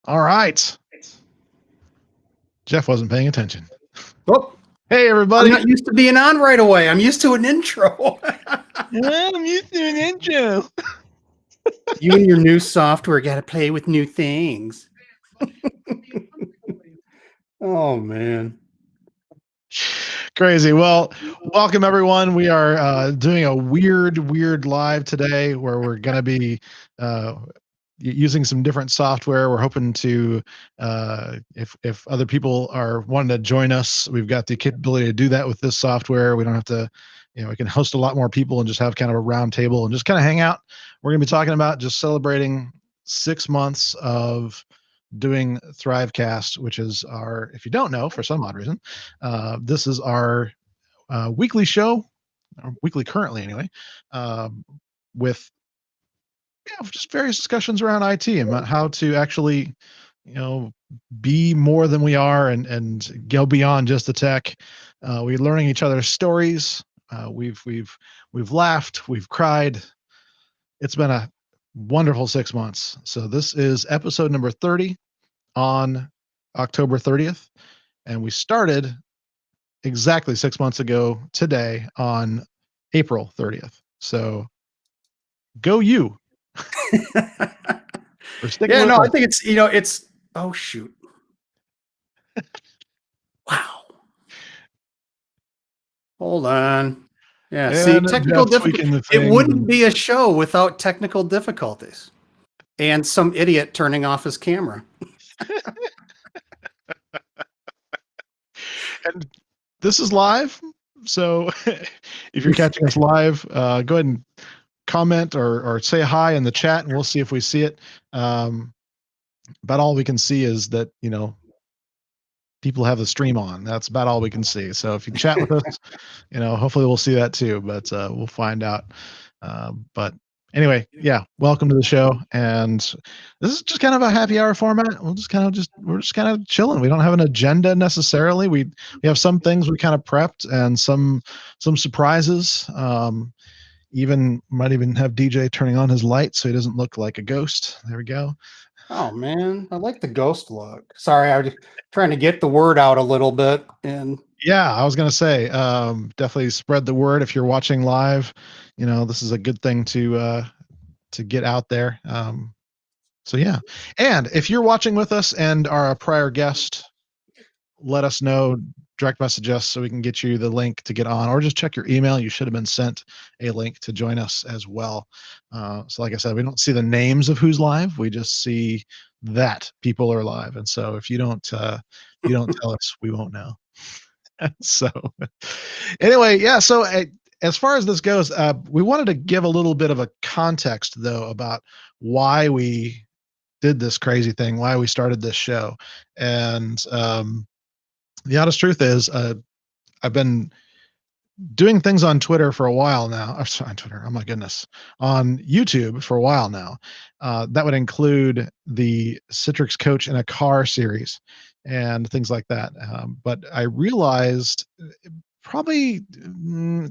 All right. Jeff wasn't paying attention. Oh, hey, everybody. I'm not used to being on right away. I'm used to an intro. I'm used to an intro. You and your new software got to play with new things. Oh, man. Crazy. Well, welcome, everyone. We are doing a weird live today where we're going to be using some different software. We're hoping to, if other people are wanting to join us, we've got the capability to do that with this software. We don't have to, we can host a lot more people and just have kind of a round table and just kind of hang out. We're going to be talking about just celebrating 6 months of doing THRIVEcast, which is our, if you don't know, for some odd reason, this is our weekly show, or weekly currently anyway, with just various discussions around IT and about how to actually, be more than we are and go beyond just the tech. We're learning each other's stories. We've laughed, we've cried. It's been a wonderful 6 months. So this is episode number 30 on October 30th. And we started exactly 6 months ago today on April 30th. So go you. Yeah, no, I think it's, oh, shoot. Wow. Hold on. Yeah, see, technical difficulties. It wouldn't be a show without technical difficulties and some idiot turning off his camera. And this is live. So if you're catching us live, go ahead and comment or say hi in the chat and we'll see if we see it. But all we can see is that, people have the stream on. That's about all we can see. So if you chat with us, hopefully we'll see that too, but we'll find out. But anyway, yeah, welcome to the show. And this is just kind of a happy hour format. We're just kind of chilling. We don't have an agenda necessarily. We have some things we kind of prepped and some surprises. Might even have DJ turning on his light so he doesn't look like a ghost. There we go. Oh man, I like the ghost look. Sorry, I was trying to get the word out a little bit. And yeah, I was gonna say, definitely spread the word if you're watching live. This is a good thing to get out there. So yeah, and if you're watching with us and are a prior guest, let us know. Direct message us so we can get you the link to get on, or just check your email. You should have been sent a link to join us as well. So like I said, we don't see the names of who's live. We just see that people are live. And so if you don't tell us, we won't know. So anyway, yeah. So as far as this goes, we wanted to give a little bit of a context though about why we did this crazy thing, why we started this show. And, the honest truth is, I've been doing things on Twitter for a while now. On Twitter, oh my goodness, on YouTube for a while now. That would include the Citrix Coach in a Car series and things like that. But I realized probably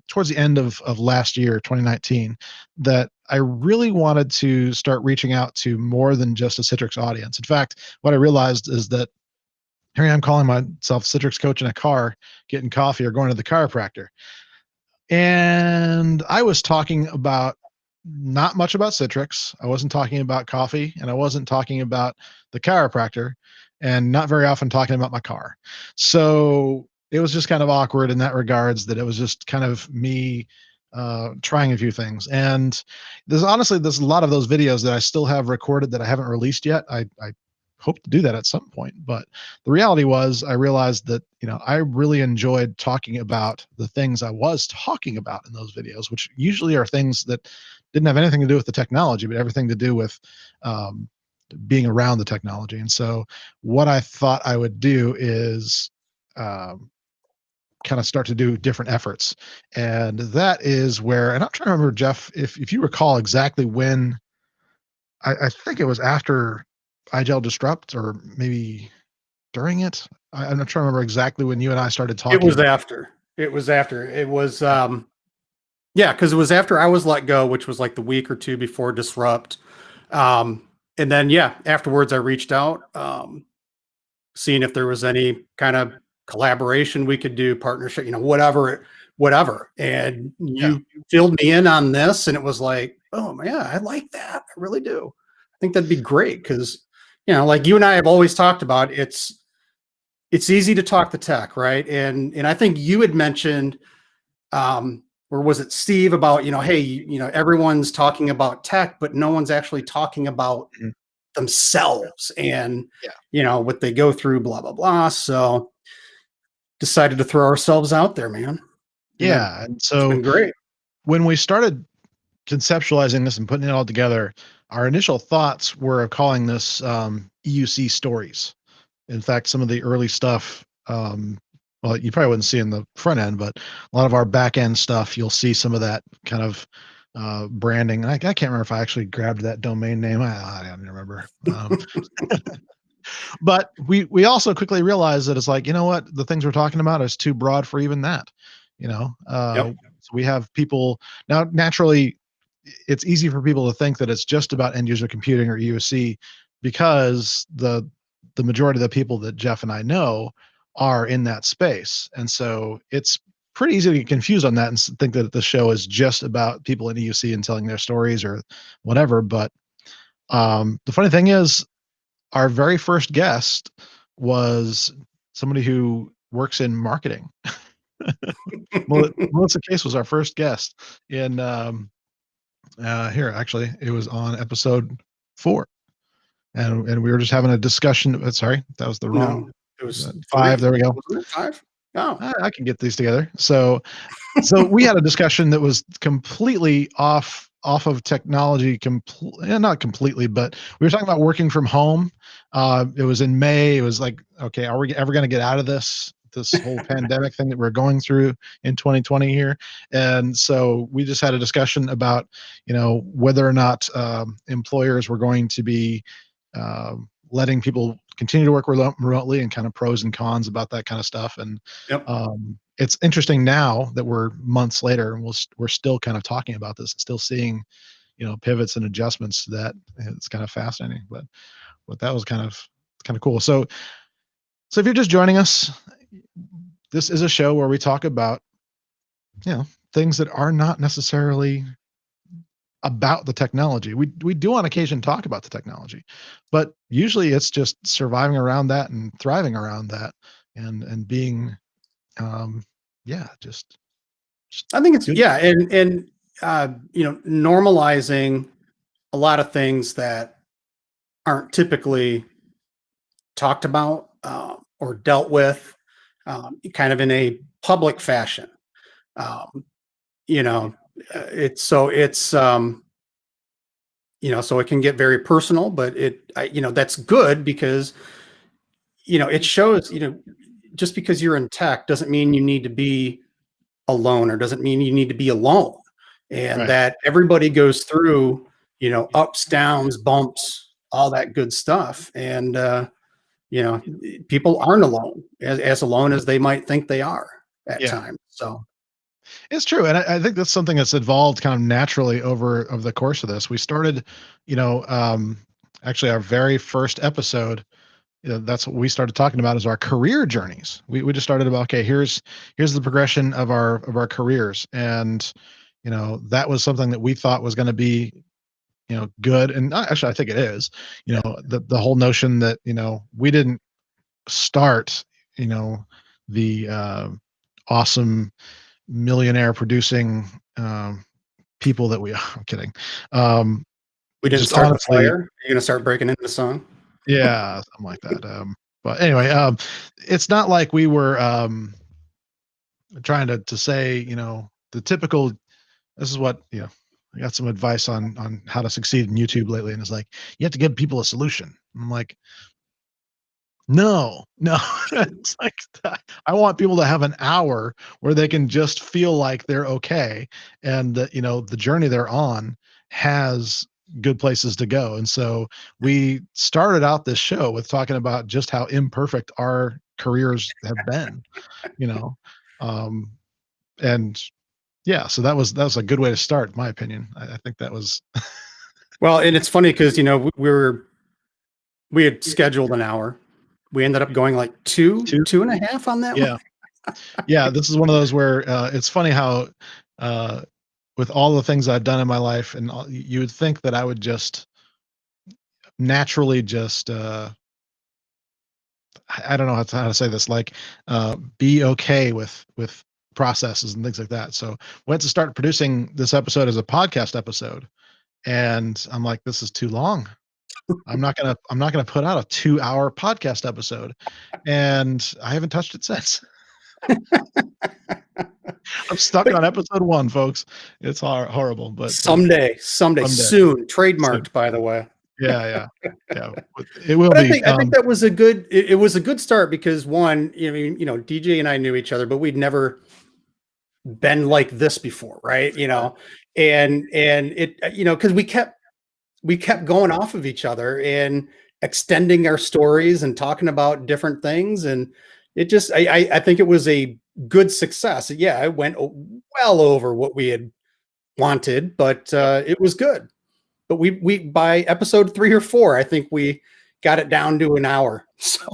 towards the end of last year, 2019, that I really wanted to start reaching out to more than just a Citrix audience. In fact, what I realized is that here I am calling myself Citrix Coach in a Car, getting coffee or going to the chiropractor. And I was talking about not much about Citrix. I wasn't talking about coffee, and I wasn't talking about the chiropractor, and not very often talking about my car. So it was just kind of awkward in that regards, that it was just kind of me trying a few things. And there's a lot of those videos that I still have recorded that I haven't released yet. I hope to do that at some point. But the reality was, I realized that, I really enjoyed talking about the things I was talking about in those videos, which usually are things that didn't have anything to do with the technology, but everything to do with being around the technology. And so what I thought I would do is kind of start to do different efforts. And that is where, and I'm trying to remember, Jeff, if you recall exactly when, I think it was after IGEL Disrupt, or maybe during it. I'm not trying to remember exactly when you and I started talking. It was after. It was, yeah, because it was after I was let go, which was like the week or two before Disrupt. then, yeah, afterwards I reached out, seeing if there was any kind of collaboration we could do, partnership, whatever. And you filled me in on this, and it was like, oh yeah, I like that. I really do. I think that'd be great because, like you and I have always talked about, it's easy to talk the tech, right? And I think you had mentioned, or was it Steve, about, hey, everyone's talking about tech, but no one's actually talking about themselves and, what they go through, blah, blah, blah. So decided to throw ourselves out there, man. Yeah. And so it's been great. When we started conceptualizing this and putting it all together, our initial thoughts were of calling this EUC stories. In fact, some of the early stuff, well, you probably wouldn't see in the front end, but a lot of our back end stuff, you'll see some of that kind of branding. I can't remember if I actually grabbed that domain name. I don't remember. But we also quickly realized that it's like, you know what, the things we're talking about is too broad for even that. So we have people now. Naturally, it's easy for people to think that it's just about end user computing or EUC because the majority of the people that Jeff and I know are in that space, and so it's pretty easy to get confused on that and think that the show is just about people in EUC and telling their stories or whatever. But the funny thing is, our very first guest was somebody who works in marketing. Melissa Case was our first guest in here. Actually, it was on episode 4, and we were just having a discussion. Sorry, that was the wrong. No, it was 5. There we go. Wasn't it 5? Oh, I can get these together. So we had a discussion that was completely off of technology, not completely, but we were talking about working from home. It was in May. It was like, okay, are we ever going to get out of this whole pandemic thing that we're going through in 2020 here? And so we just had a discussion about, whether or not employers were going to be letting people continue to work remotely, and kind of pros and cons about that kind of stuff. And it's interesting now that we're months later and we're still kind of talking about this and still seeing, pivots and adjustments to that. It's kind of fascinating, but that was kind of cool. So if you're just joining us, this is a show where we talk about, things that are not necessarily about the technology. We do on occasion talk about the technology, but usually it's just surviving around that and thriving around that and being, just I think it's good. And normalizing a lot of things that aren't typically talked about or dealt with kind of in a public fashion. So it can get very personal, but that's good because, it shows, just because you're in tech doesn't mean you need to be alone, or doesn't mean you need to be alone, and that everybody goes through, ups, downs, bumps, all that good stuff. And, people aren't alone, as alone as they might think they are at times. So it's true. And I think that's something that's evolved kind of naturally over the course of this. We started, actually our very first episode, that's what we started talking about, is our career journeys. We just started about, okay, here's the progression of our careers. And, that was something that we thought was going to be, good. And actually, I think it is, the whole notion that, we didn't start, the awesome millionaire producing people that I'm kidding. We didn't start the fire. You're gonna start breaking into the song. Yeah, something like that. But anyway, it's not like we were trying to say, the typical. This is what I got some advice on how to succeed in YouTube lately, and it's like you have to give people a solution. I'm like, no, it's like I want people to have an hour where they can just feel like they're okay, and that the journey they're on has good places to go. And so we started out this show with talking about just how imperfect our careers have been, and yeah, so that was a good way to start, in my opinion. I think that was Well, and it's funny because we had scheduled an hour. We ended up going like two and a half on that Yeah. one. Yeah, this is one of those where it's funny how with all the things I've done in my life, and you would think that I would just naturally just I don't know how to say this, like be okay with processes and things like that. So went to start producing this episode as a podcast episode, and I'm like, this is too long. I'm not gonna put out a 2-hour podcast episode, and I haven't touched it since. I'm stuck But on episode 1, folks. It's horrible, but someday, someday. soon, Soon. trademarked, by the way. Yeah. But it will But be. I think that was a good. It was a good start because one, DJ and I knew each other, but we'd never been like this before, right? And it, because we kept going off of each other and extending our stories and talking about different things, and it just, I think it was a good success. Yeah, it went well over what we had wanted, but it was good. But we by episode 3 or 4, I think we got it down to an hour. So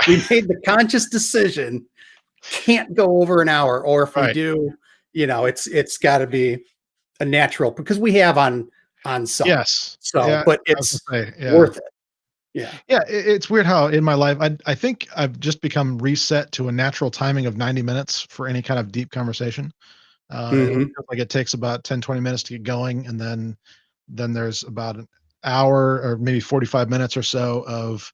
we made the conscious decision, can't go over an hour, or if we do, it's got to be a natural, because we have on some. Yes. So, Yeah, but I was it's gonna say, yeah. worth it. Yeah. Yeah, it's weird how in my life I think I've just become reset to a natural timing of 90 minutes for any kind of deep conversation. It Mhm. feels like it takes about 10, 20 minutes to get going, and then there's about an hour or maybe 45 minutes or so of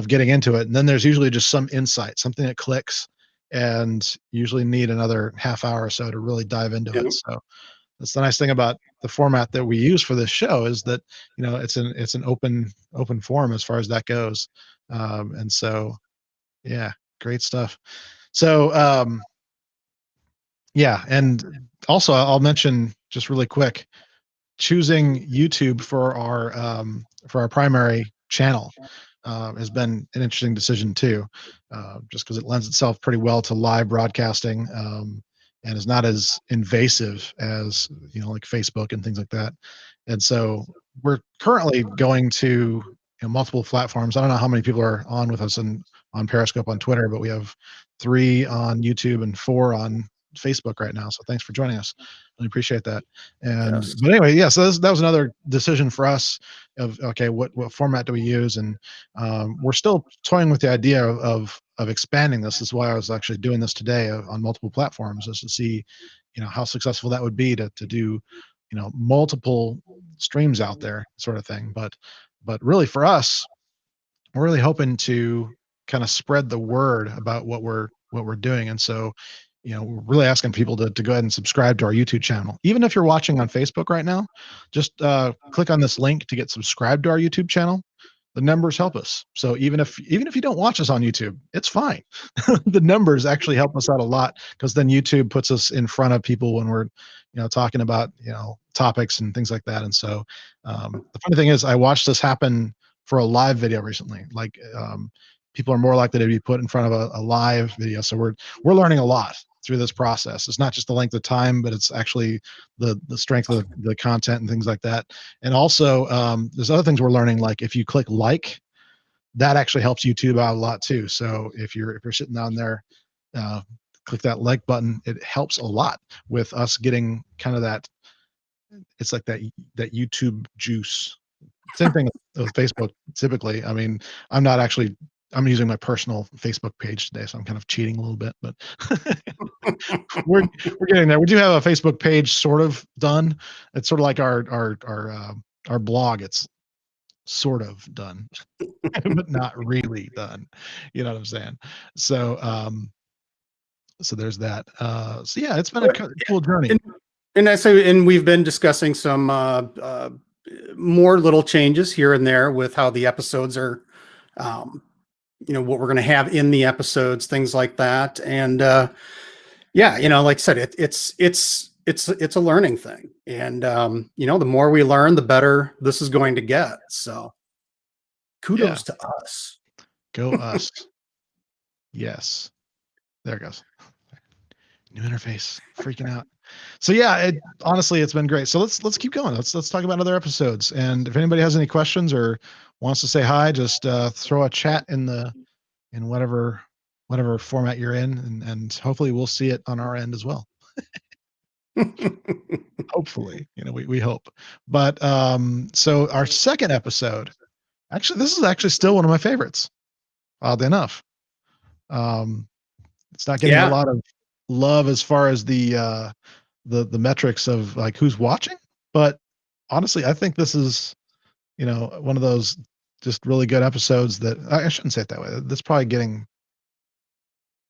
getting into it. And then there's usually just some insight, something that clicks, and usually need another half hour or so to really dive into Yep. it. So that's the nice thing about the format that we use for this show, is that it's an open forum as far as that goes. And so yeah, great stuff. So yeah, and also I'll mention just really quick, choosing YouTube for our primary channel has been an interesting decision too, just because it lends itself pretty well to live broadcasting, and is not as invasive as like Facebook and things like that. And so we're currently going to multiple platforms. I don't know how many people are on with us on Periscope on Twitter, but we have 3 on YouTube and 4 on Facebook right now. So thanks for joining us. I appreciate that. And Yes. but anyway, yeah. So that was another decision for us of, okay, what format do we use? And we're still toying with the idea of expanding this. This is why I was actually doing this today on multiple platforms, is to see how successful that would be to do multiple streams out there, sort of thing. But really for us, we're really hoping to kind of spread the word about what we're doing. And so we're really asking people to go ahead and subscribe to our YouTube channel. Even if you're watching on Facebook right now, just click on this link to get subscribed to our YouTube channel. The numbers help us. So even if you don't watch us on YouTube, it's fine. The numbers actually help us out a lot, because then YouTube puts us in front of people when we're talking about topics and things like that. And so the funny thing is, I watched this happen for a live video recently. Like people are more likely to be put in front of a live video. So we're learning a lot through this process. It's not just the length of time, but it's actually the strength of the content and things like that. And also there's other things we're learning, like if you click like, that actually helps YouTube out a lot too. So if you're sitting down there, click that like button. It helps a lot with us getting kind of that, it's like that YouTube juice. Same thing with Facebook typically. I mean, I'm using my personal Facebook page today, so I'm kind of cheating a little bit, but we're getting there. We do have a Facebook page sort of done. It's sort of like our blog. It's sort of done, but not really done. You know what I'm saying? So so there's that. So yeah, it's been a cool journey. And I say, and we've been discussing some more little changes here and there with how the episodes are, what we're going to have in the episodes, things like that. And yeah, like I said, it's a learning thing. And the more we learn, the better this is going to get. So kudos to us. Go us. Yes. There it goes. New interface. Freaking out. So yeah, honestly, it's been great. So let's keep going. Let's talk about other episodes. And if anybody has any questions or wants to say hi, just throw a chat in whatever format you're in, and hopefully we'll see it on our end as well. Hopefully, we hope. But so our second episode, actually, this is actually still one of my favorites. Oddly enough, it's not getting a lot of love as far as the metrics of like who's watching, but honestly, I think this is one of those just really good episodes that I shouldn't say it that way. That's probably getting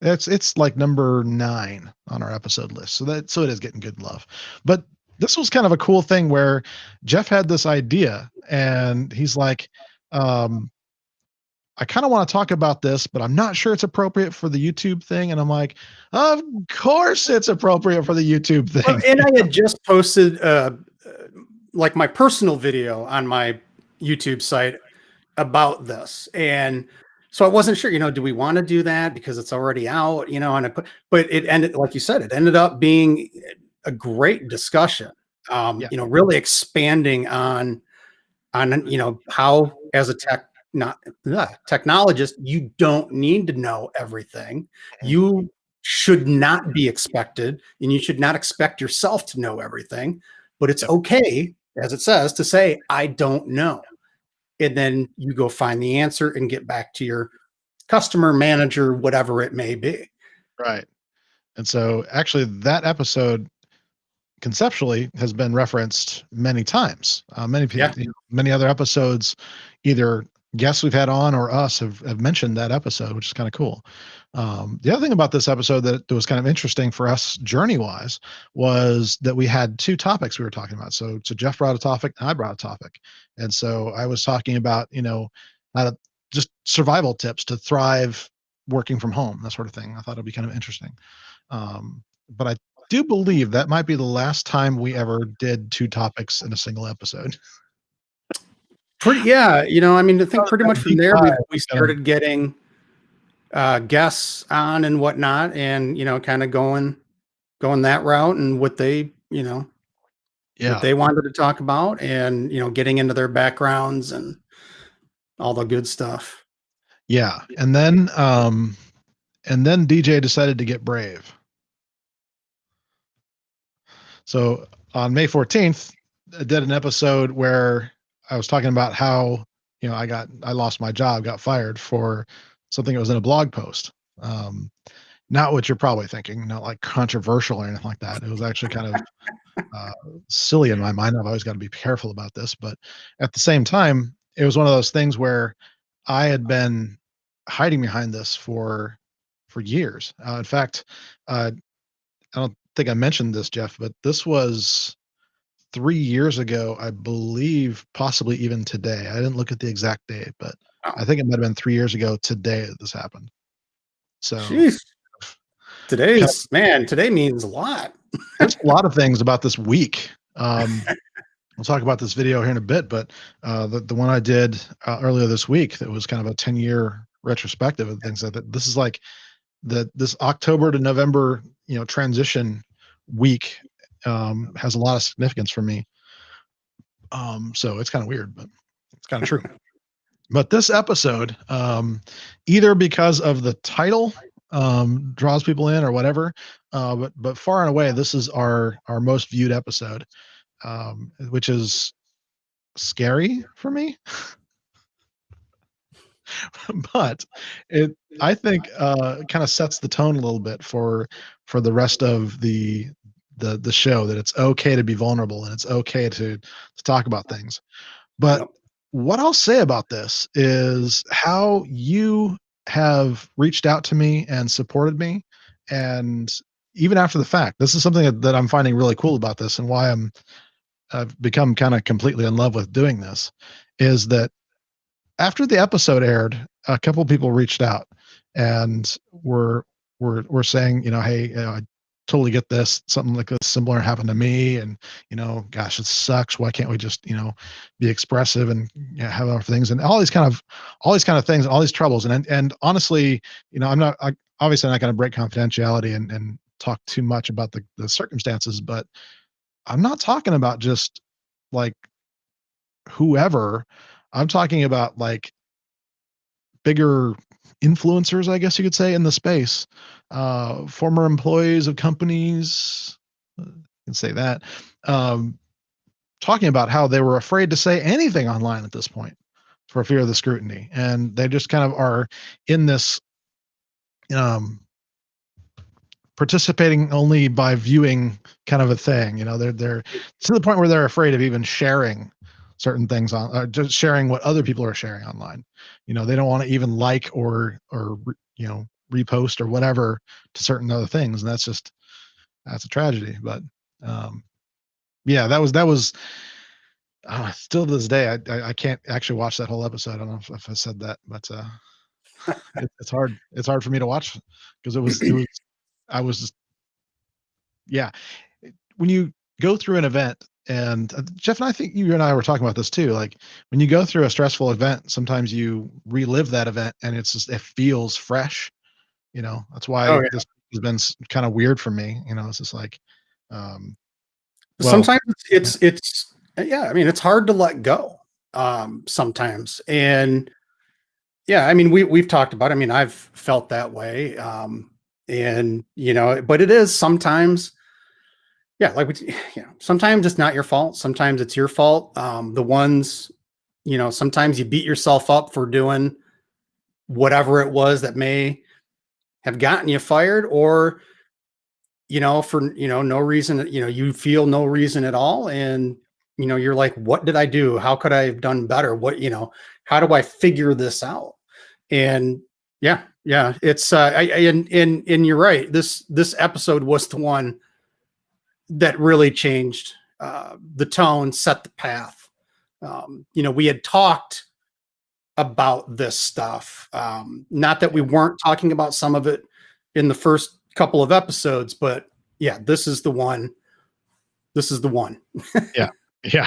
it's like number 9 on our episode list. So it is getting good love. But this was kind of a cool thing where Jeff had this idea and he's like, I kind of want to talk about this, but I'm not sure it's appropriate for the YouTube thing. And I'm like, of course it's appropriate for the YouTube thing. Well, and I had just posted like my personal video on my YouTube site about this. And so I wasn't sure, do we want to do that because it's already out, but it ended, like you said, it ended up being a great discussion, really expanding on, how as a technologist, you don't need to know everything. You should not be expected, and you should not expect yourself to know everything, but it's okay, as it says, to say, I don't know. And then you go find the answer and get back to your customer, manager, whatever it may be. Right. And so actually that episode conceptually has been referenced many times. Many people, many other episodes, either guests we've had on or us have mentioned that episode, which is kind of cool. The other thing about this episode that was kind of interesting for us journey wise was that we had 2 topics we were talking about. So Jeff brought a topic and I brought a topic. And so I was talking about, how to just survival tips to thrive working from home, that sort of thing. I thought it'd be kind of interesting. But I do believe that might be the last time we ever did 2 topics in a single episode. I think pretty much from there we started getting guests on and whatnot, and kind of going that route and what they what they wanted to talk about, and getting into their backgrounds and all the good stuff. Yeah, and then DJ decided to get brave. So on May 14th, I did an episode where I was talking about how, I lost my job, got fired for something that was in a blog post. Not what you're probably thinking, not like controversial or anything like that. It was actually kind of silly in my mind. I've always got to be careful about this, but at the same time, it was one of those things where I had been hiding behind this for years. In fact, I don't think I mentioned this, Jeff, but this was 3 years ago, I believe, possibly even today. I didn't look at the exact date, but I think it might have been 3 years ago today that this happened. So today means a lot. There's a lot of things about this week. We'll talk about this video here in a bit, but the one I did earlier this week, that was kind of a 10-year retrospective of things like that. This is like this October to November, transition week has a lot of significance for me. So it's kind of weird, but it's kind of true. But this episode, either because of the title, draws people in or whatever, but far and away, this is our most viewed episode, which is scary for me. But I think kind of sets the tone a little bit for the rest of the show, that it's okay to be vulnerable and it's okay to talk about things. But what I'll say about this is how you have reached out to me and supported me, and even after the fact, this is something that I'm finding really cool about this, and why I've become kind of completely in love with doing this, is that after the episode aired, a couple of people reached out and were saying, hey, I totally get this. Something like this similar happened to me, and gosh, it sucks. Why can't we just be expressive and have other things, and all these kind of things, and all these troubles. And honestly, I'm obviously not going to break confidentiality and talk too much about the circumstances, but I'm not talking about just like whoever. I'm talking about like bigger influencers, I guess you could say, in the space, former employees of companies, you can say that, talking about how they were afraid to say anything online at this point for fear of the scrutiny. And they just kind of are in this, participating only by viewing kind of a thing. They're to the point where they're afraid of even sharing certain things on, just sharing what other people are sharing online. They don't want to even like or repost or whatever to certain other things, and that's a tragedy. But yeah, that was still to this day I can't actually watch that whole episode. I don't know if I said that, but it's hard for me to watch because I was just, yeah. When you go through an event, and Jeff and I think you and I were talking about this too, like when you go through a stressful event, sometimes you relive that event and it feels fresh. That's why this has been kind of weird for me. It's just like, sometimes it's yeah, I mean, it's hard to let go sometimes. And yeah, I mean, we've talked about it. I mean, I've felt that way. And but it is sometimes, yeah, like sometimes it's not your fault. Sometimes it's your fault. The ones, sometimes you beat yourself up for doing whatever it was that may have gotten you fired, or for no reason, you feel no reason at all, and you're like, what did I do? How could I have done better? What, how do I figure this out? And yeah, it's and you're right, this episode was the one that really changed the tone, set the path. We had talked about this stuff, not that we weren't talking about some of it in the first couple of episodes, but yeah, this is the one. yeah,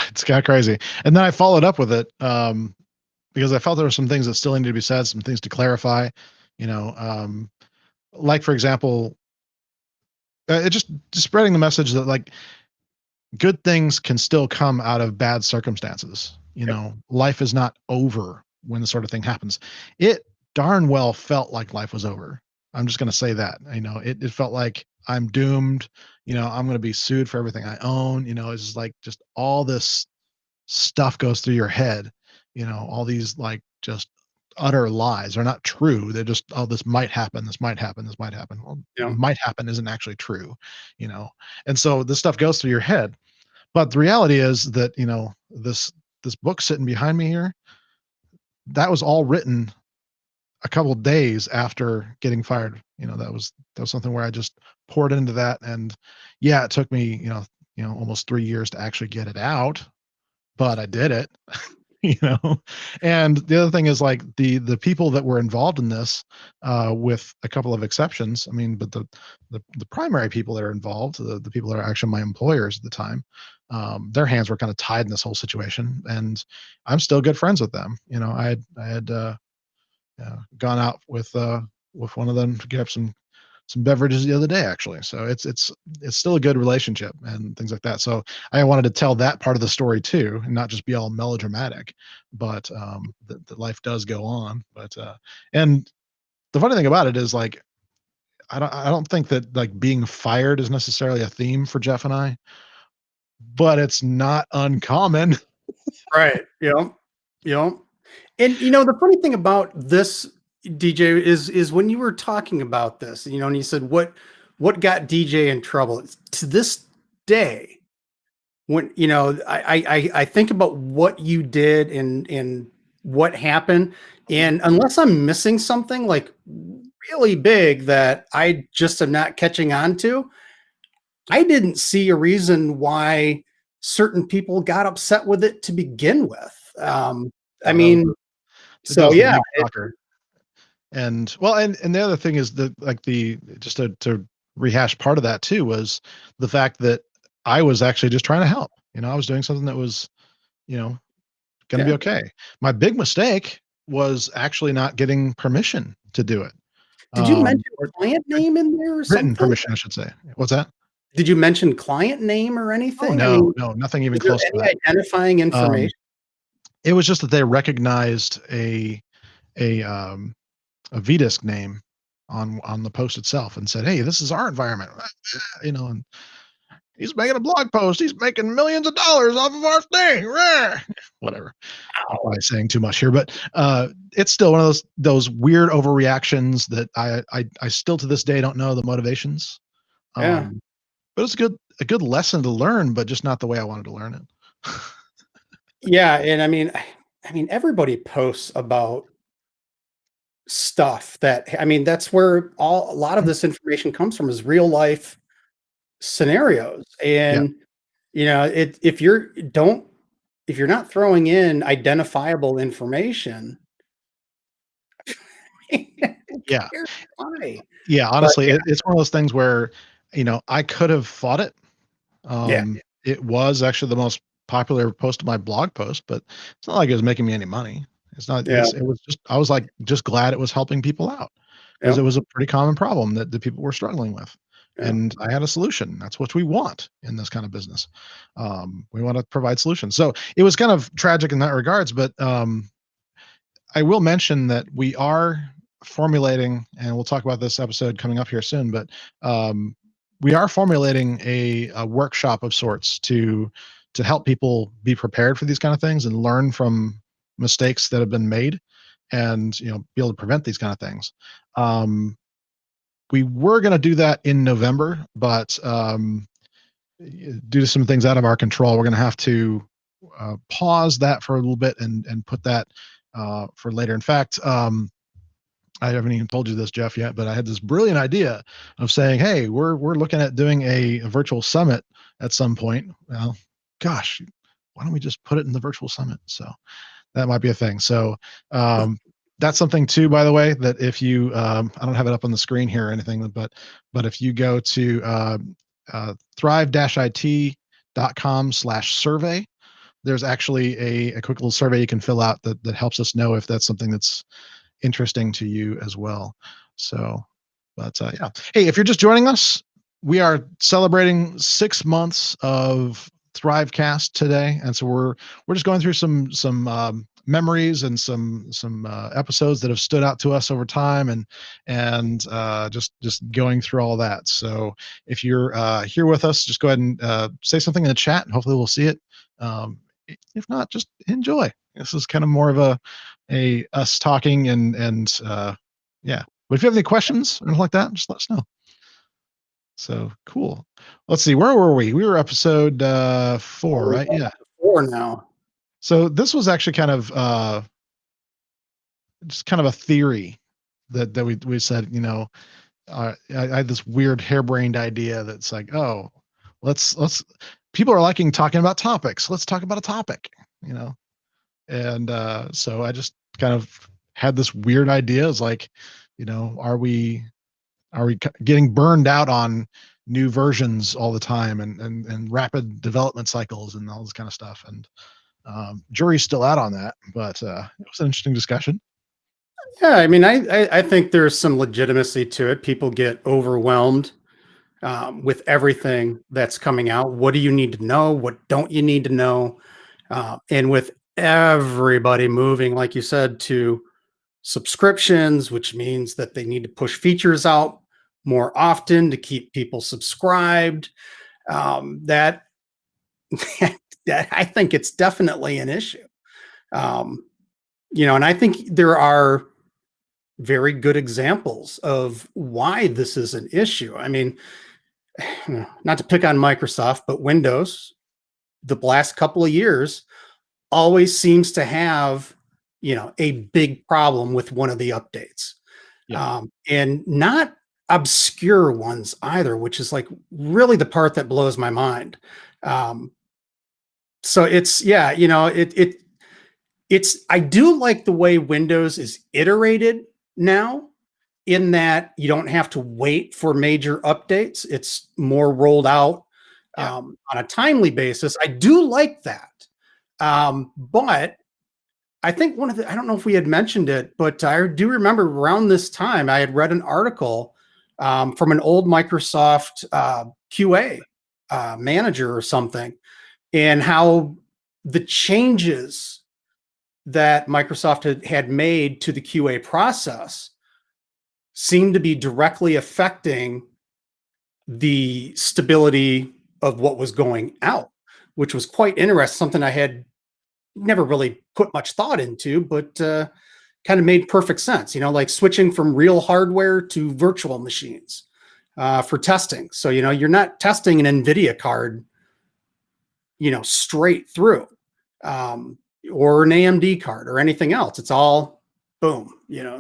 it's kind of crazy. And then I followed up with it because I felt there were some things that still needed to be said, some things to clarify. Like for example, it just spreading the message that like good things can still come out of bad circumstances. Life is not over when this sort of thing happens. It darn well felt like life was over. I'm just going to say that. It felt like I'm doomed. I'm going to be sued for everything I own. It's like just all this stuff goes through your head. All these like just utter lies are not true. They're just, oh, this might happen. This might happen. This might happen. Well, might happen isn't actually true. And so this stuff goes through your head. But the reality is that, this book sitting behind me here, that was all written a couple of days after getting fired. That was something where I just poured into that. And yeah, it took me, almost 3 years to actually get it out, but I did it. And the other thing is like the people that were involved in this, with a couple of exceptions, I mean, but the primary people that are involved, the people that are actually my employers at the time, their hands were kind of tied in this whole situation, and I'm still good friends with them. I had gone out with one of them to get up some beverages the other day, actually. So it's still a good relationship and things like that. So I wanted to tell that part of the story too, and not just be all melodramatic, but the life does go on. But and the funny thing about it is like, I don't think that like being fired is necessarily a theme for Jeff and I, but it's not uncommon. Right. Yeah. And the funny thing about this, DJ, is when you were talking about this, and you said what got DJ in trouble. To this day, when I think about what you did and what happened, and unless I'm missing something like really big that I just am not catching on to, I didn't see a reason why certain people got upset with it to begin with. I mean, so yeah. And well, and the other thing is that like just to rehash part of that too was the fact that I was actually just trying to help. I was doing something that was, going to be okay. My big mistake was actually not getting permission to do it. Did you mention Or client name in there or written something? permission, I should say. What's that? Did you mention client name or Oh, anything? I no, mean, no, nothing even is there close to any that. identifying information? It was just that they recognized a a vdisk name on the post itself and said, "Hey, this is our environment," and he's making a blog post. He's making millions of dollars off of our thing. Whatever. I'm probably saying too much here, but it's still one of those weird overreactions that I still to this day don't know the motivations. Yeah. But it's a good lesson to learn, but just not the way I wanted to learn it. Yeah, and I mean, everybody posts about stuff that's where a lot of this information comes from is real life scenarios. Yeah, And if you're not throwing in identifiable information, who yeah, cares why? yeah. But Honestly, it's one of those things where I could have fought it. yeah, It was actually the most popular post of my blog post, but it's not like it was making me any money. It's not. yeah, It was just I was like just glad it was helping people out because yeah, it was a pretty common problem that the people were struggling with, yeah, and I had a solution. That's what we want in this kind of business. We want to provide solutions. So it was kind of tragic in that regards, but I will mention that we are formulating, and we'll talk about this episode coming up here soon, but we are formulating a workshop of sorts to help people be prepared for these kind of things and learn from mistakes that have been made and be able to prevent these kind of things. We were going to do that in November, but due to some things out of our control, we're going to have to pause that for a little bit and put that for later. In fact, I haven't even told you this, Jeff, yet, but I had this brilliant idea of saying, "Hey, we're looking at doing a virtual summit at some point." Well, gosh, why don't we just put it in the virtual summit? So that might be a thing. So that's something too, by the way, that if you, I don't have it up on the screen here or anything, but if you go to thrive-it.com/survey, there's actually a quick little survey you can fill out that helps us know if that's something that's interesting to you as well. So, but yeah. Hey, if you're just joining us, we are celebrating 6 months of THRIVEcast today, and so we're just going through some memories and some episodes that have stood out to us over time, and just going through all that. So if you're here with us, just go ahead and say something in the chat, and hopefully we'll see it. If not, just enjoy. This is kind of more of a us talking and yeah. But if you have any questions or anything like that, just let us know. So cool. Let's see, where were we? We were episode 4, right? Yeah. 4 now. So this was actually kind of just kind of a theory that we said, I had this weird harebrained idea that's like, oh, let's people are liking talking about topics. Let's talk about a topic, And so I just kind of had this weird idea. It's like, are we getting burned out on new versions all the time and rapid development cycles and all this kind of stuff? And jury's still out on that, but it was an interesting discussion. Yeah, I mean, I think there's some legitimacy to it. People get overwhelmed with everything that's coming out. What do you need to know? What don't you need to know? And with everybody moving, like you said, to subscriptions, which means that they need to push features out more often to keep people subscribed. That that I think it's definitely an issue. And I think there are very good examples of why this is an issue. I mean, not to pick on Microsoft, but Windows, the last couple of years, always seems to have, a big problem with one of the updates. Yeah. And not obscure ones either, which is like really the part that blows my mind. So it's, yeah, I do like the way Windows is iterated now, in that you don't have to wait for major updates. It's more rolled out on a timely basis. I do like that. But I think I don't know if we had mentioned it, but I do remember around this time I had read an article from an old Microsoft QA manager or something, and how the changes that Microsoft had made to the QA process seemed to be directly affecting the stability of what was going out, which was quite interesting, something I had never really put much thought into, but kind of made perfect sense, like switching from real hardware to virtual machines for testing. So, you're not testing an NVIDIA card, straight through, or an AMD card or anything else. It's all boom,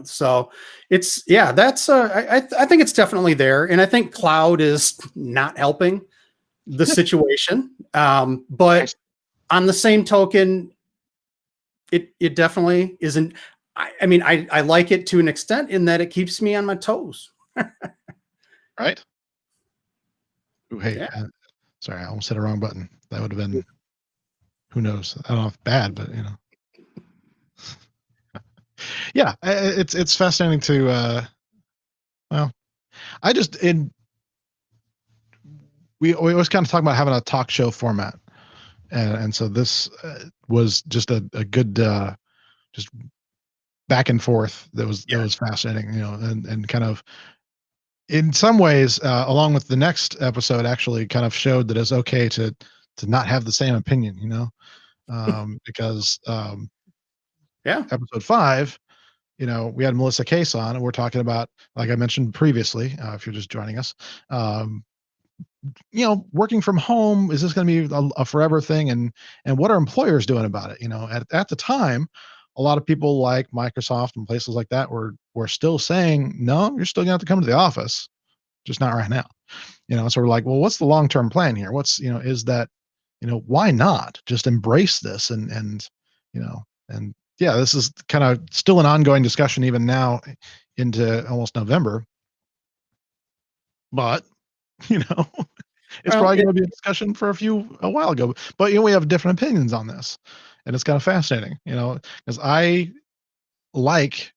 so it's, that's, I think it's definitely there. And I think cloud is not helping the situation. But on the same token, it definitely isn't. I mean, I like it to an extent in that it keeps me on my toes. Right. Ooh, hey, yeah. Sorry, I almost hit a wrong button. That would have been, who knows? I don't know if bad, but yeah, it's fascinating to. Well, we always kind of talk about having a talk show format, and so this was just a good just back and forth that was fascinating, and kind of in some ways, along with the next episode, actually kind of showed that it's okay to not have the same opinion, because episode 5, we had Melissa Case on, and we're talking about, like I mentioned previously, if you're just joining us, working from home, is this going to be a forever thing? And what are employers doing about it? At the time, a lot of people like Microsoft and places like that were still saying, no, you're still going to have to come to the office, just not right now. So we're like, well, what's the long-term plan here? What's, is that, why not just embrace this? And yeah, this is kind of still an ongoing discussion even now into almost November. But, it's probably going to be a discussion for a while ago. But, we have different opinions on this. And it's kind of fascinating, because I like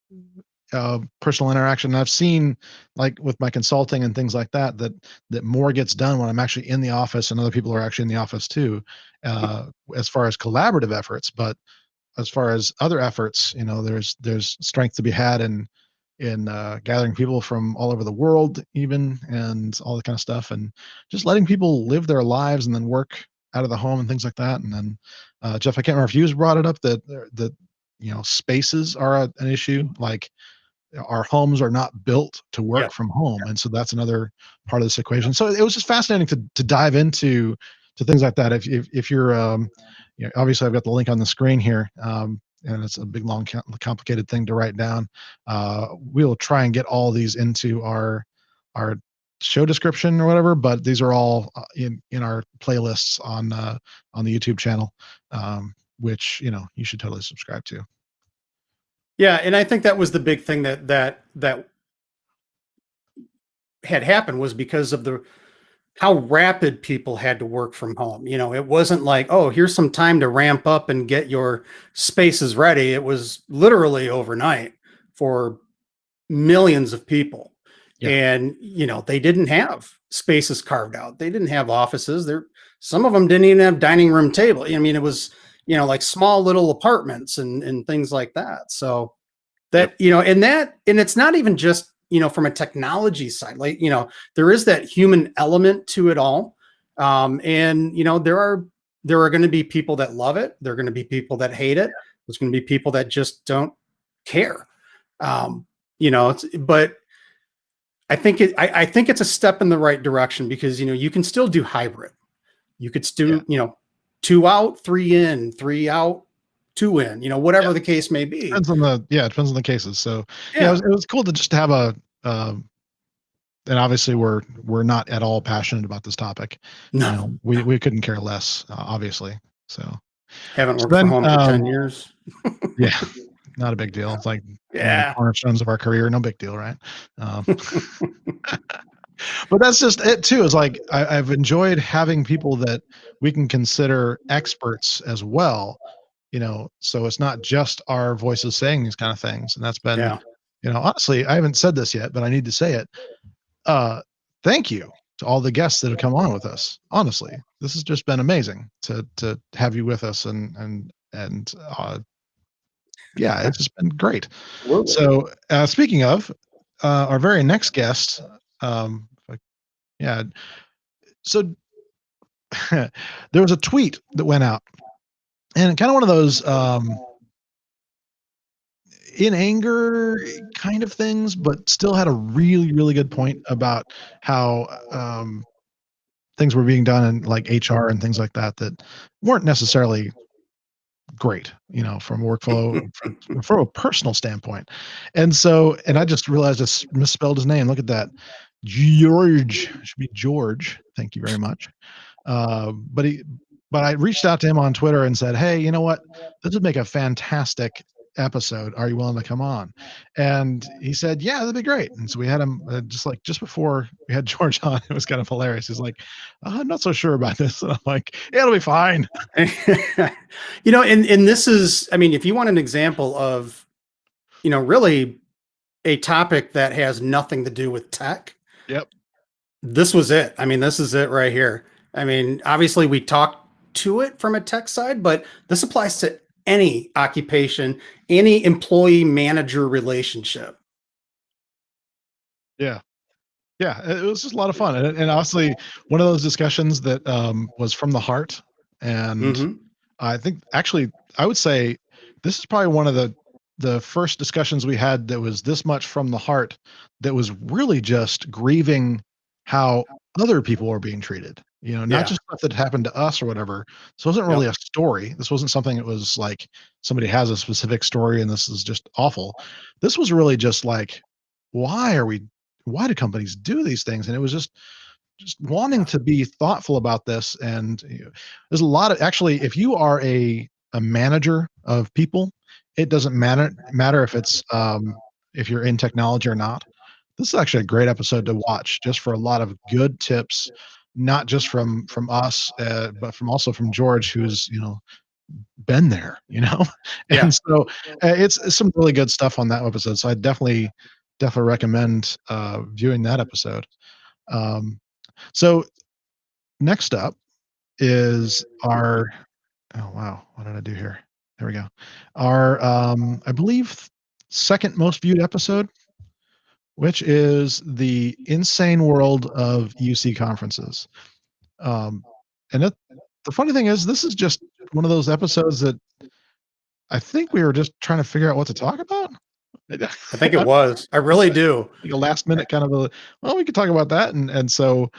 personal interaction. And I've seen, like with my consulting and things like that more gets done when I'm actually in the office and other people are actually in the office too, as far as collaborative efforts. But as far as other efforts, there's strength to be had in gathering people from all over the world, even, and all that kind of stuff, and just letting people live their lives and then work out of the home and things like that. And then, Jeff, I can't remember if you brought it up that spaces are an issue. Like, our homes are not built to work from home, and so that's another part of this equation. So it was just fascinating to dive into things like that. If you're, obviously I've got the link on the screen here, and it's a big, long, complicated thing to write down. We'll try and get all these into our show description or whatever, but these are all in our playlists on the YouTube channel, which you should totally subscribe to. Yeah, and I think that was the big thing that had happened, was because of how rapid people had to work from home. It wasn't like, oh, here's some time to ramp up and get your spaces ready. It was literally overnight for millions of people. Yeah. And, they didn't have spaces carved out. They didn't have offices. Some of them didn't even have dining room table. I mean, it was, like small little apartments and things like that. So that, and it's not even just, from a technology side, like, there is that human element to it all. And, there are going to be people that love it. There are going to be people that hate it. There's going to be people that just don't care. But I think it's a step in the right direction, because, you can still do hybrid. You could still, 2 out, 3 in, 3 out, 2 in, whatever the case may be. It depends on the cases. So it was cool to just have and obviously we're not at all passionate about this topic. No, we couldn't care less, obviously. So haven't worked from home for 10 years. Yeah, not a big deal. It's like one of the cornerstones of our career. No big deal, right? But that's just it too. It's like I've enjoyed having people that we can consider experts as well, so it's not just our voices saying these kind of things. And that's been, Yeah. Honestly, I haven't said this yet, but I need to say it. Thank you to all the guests that have come on with us. Honestly, this has just been amazing to have you with us, and yeah, it's just been great. So speaking of our very next guest, yeah, so there was a tweet that went out, and kind of one of those in anger kind of things, but still had a really, really good point about how things were being done in like HR and things like that weren't necessarily great, from workflow, from a personal standpoint. And I just realized I misspelled his name. Look at that. George, it should be George. Thank you very much. But I reached out to him on Twitter and said, hey, you know what? This would make a fantastic episode. Are you willing to come on? And he said, yeah, that'd be great. And so we had him just before we had George on. It was kind of hilarious. He's like, I'm not so sure about this. And I'm like, yeah, it'll be fine. And this is, I mean, if you want an example of, really a topic that has nothing to do with tech. Yep. This was it. I mean, this is it right here. I mean, obviously we talked to it from a tech side, but this applies to any occupation, any employee manager relationship. Yeah. Yeah. It was just a lot of fun. And honestly, one of those discussions that was from the heart. And I think actually, I would say this is probably one of the first discussions we had that was this much from the heart, that was really just grieving how other people are being treated, not just stuff that happened to us or whatever. So it wasn't really a story. This wasn't something that was like somebody has a specific story and this is just awful. This was really just like, why do companies do these things? And it was just wanting to be thoughtful about this. And there's a lot of, actually, if you are a manager of people, it doesn't matter if it's if you're in technology or not. This is actually a great episode to watch, just for a lot of good tips, not just from us, but also from George, who's been there, and so it's some really good stuff on that episode. So I definitely recommend viewing that episode. So next up is our, oh wow, what did I do here? There we go. Our I believe second most viewed episode, which is the insane world of UC conferences. And the funny thing is, this is just one of those episodes that I think we were just trying to figure out what to talk about. I think it was. I really do. Like a last minute kind of we could talk about that. And so,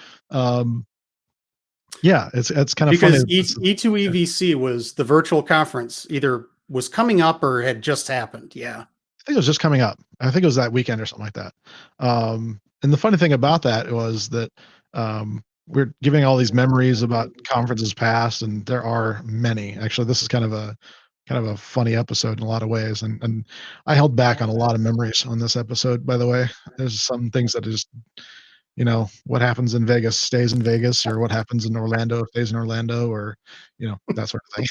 yeah, it's kind of because funny. E2EVC was the virtual conference, either was coming up or had just happened. Yeah. I think it was just coming up. I think it was that weekend or something like that. And the funny thing about that was that we're giving all these memories about conferences past, and there are many. Actually, this is kind of a funny episode in a lot of ways. And I held back on a lot of memories on this episode, by the way. There's some things that just, what happens in Vegas stays in Vegas, or what happens in Orlando stays in Orlando, or, that sort of thing.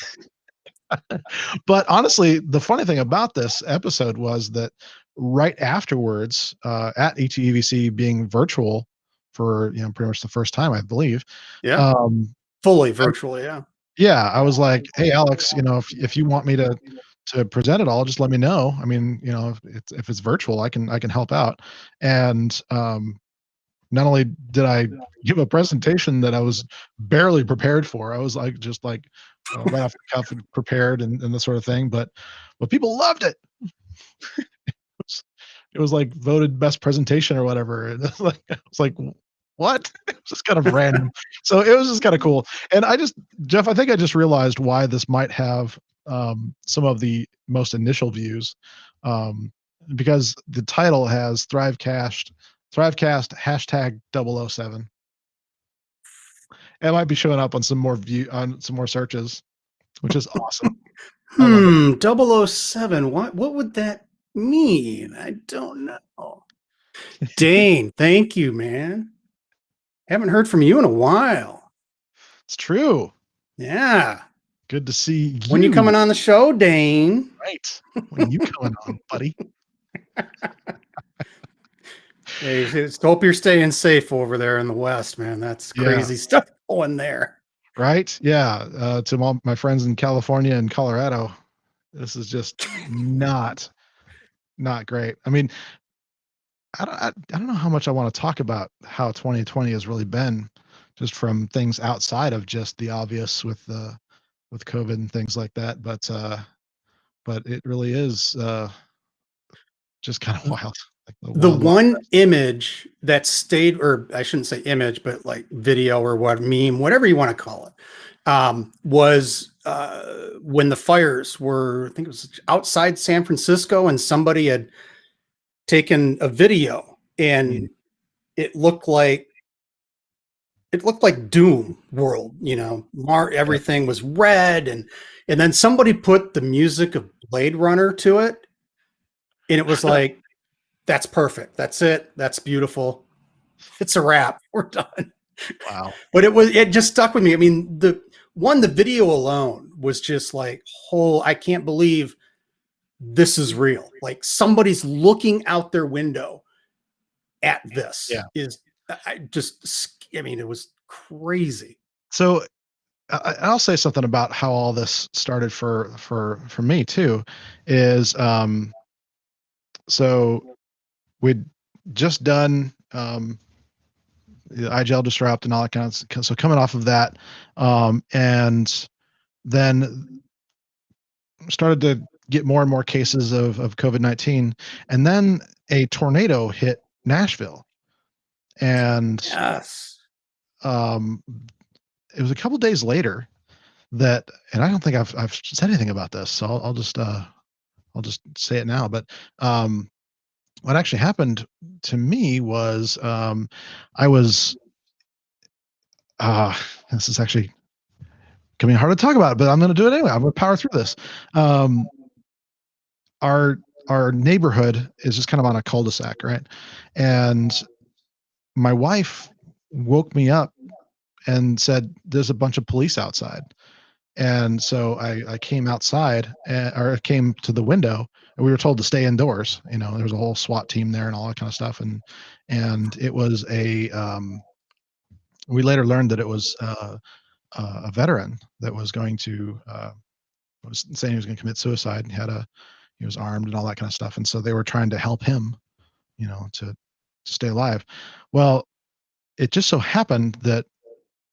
But honestly, the funny thing about this episode was that right afterwards, at E2EVC being virtual for, pretty much the first time, I believe. Yeah. Fully virtually. Yeah. Yeah. I was like, hey, Alex, if you want me to present it all, just let me know. I mean, if it's virtual, I can help out. And, not only did I give a presentation that I was barely prepared for, I was like, just like right off the cuff prepared and the sort of thing, but people loved it. It was like voted best presentation or whatever. And I was like, what? It was just kind of random. So it was just kind of cool. And Jeff, I think I just realized why this might have some of the most initial views, because the title has THRIVEcast #007. It might be showing up on some more searches, which is awesome. 007. What would that mean? I don't know. Dane, thank you, man. Haven't heard from you in a while. It's true. Yeah. Good to see you. When you coming on the show, Dane? Right. When you coming on, buddy? Hey, hope you're staying safe over there in the West, man. That's crazy stuff going there. Right? Yeah. To all my friends in California and Colorado, this is just not great. I mean, I don't know how much I want to talk about how 2020 has really been, just from things outside of just the obvious with COVID and things like that. But it really is just kind of wild. Like the one image that stayed, or I shouldn't say image, but like video or what, meme, whatever you want to call it, was when the fires were, I think it was outside San Francisco, and somebody had taken a video, and it looked like Doom World, you know, everything was red, and then somebody put the music of Blade Runner to it, and it was like, that's perfect. That's it. That's beautiful. It's a wrap. We're done. Wow. But it just stuck with me. I mean, the video alone was just like, I can't believe this is real. Like, somebody's looking out their window at this. I mean, it was crazy. So I'll say something about how all this started for me too, is so we'd just done the IGL disrupt and all that kind of, so coming off of that, and then started to get more and more cases of COVID-19, and then a tornado hit Nashville, and it was a couple days later that, and I don't think I've said anything about this, so I'll just say it now. But what actually happened to me was I was this is actually coming hard to talk about, but I'm going to do it anyway. I'm going to power through this. Our neighborhood is just kind of on a cul-de-sac, right? And my wife woke me up and said, "There's a bunch of police outside." And so I came outside, or came to the window, and we were told to stay indoors. You know, there was a whole SWAT team there and all that kind of stuff. And it was we later learned that it was a veteran that was going to, was saying he was going to commit suicide, and he was armed and all that kind of stuff. And so they were trying to help him, you know, to stay alive. Well, it just so happened that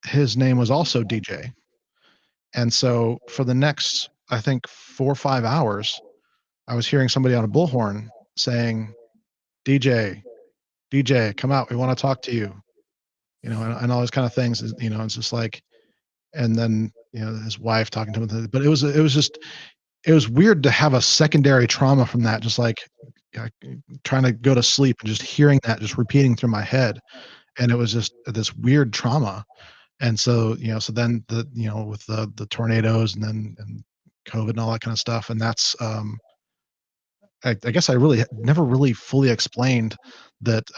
his name was also DJ. And so for the next, I think, 4 or 5 hours, I was hearing somebody on a bullhorn saying, DJ, come out. We want to talk to you, you know, and all those kind of things, you know. It's just like, and then, you know, his wife talking to him, but it was weird to have a secondary trauma from that, just like trying to go to sleep and just hearing that just repeating through my head. And it was just this weird trauma. And so, you know, so then you know, with the tornadoes and COVID and all that kind of stuff. And that's, I guess I really never really fully explained that,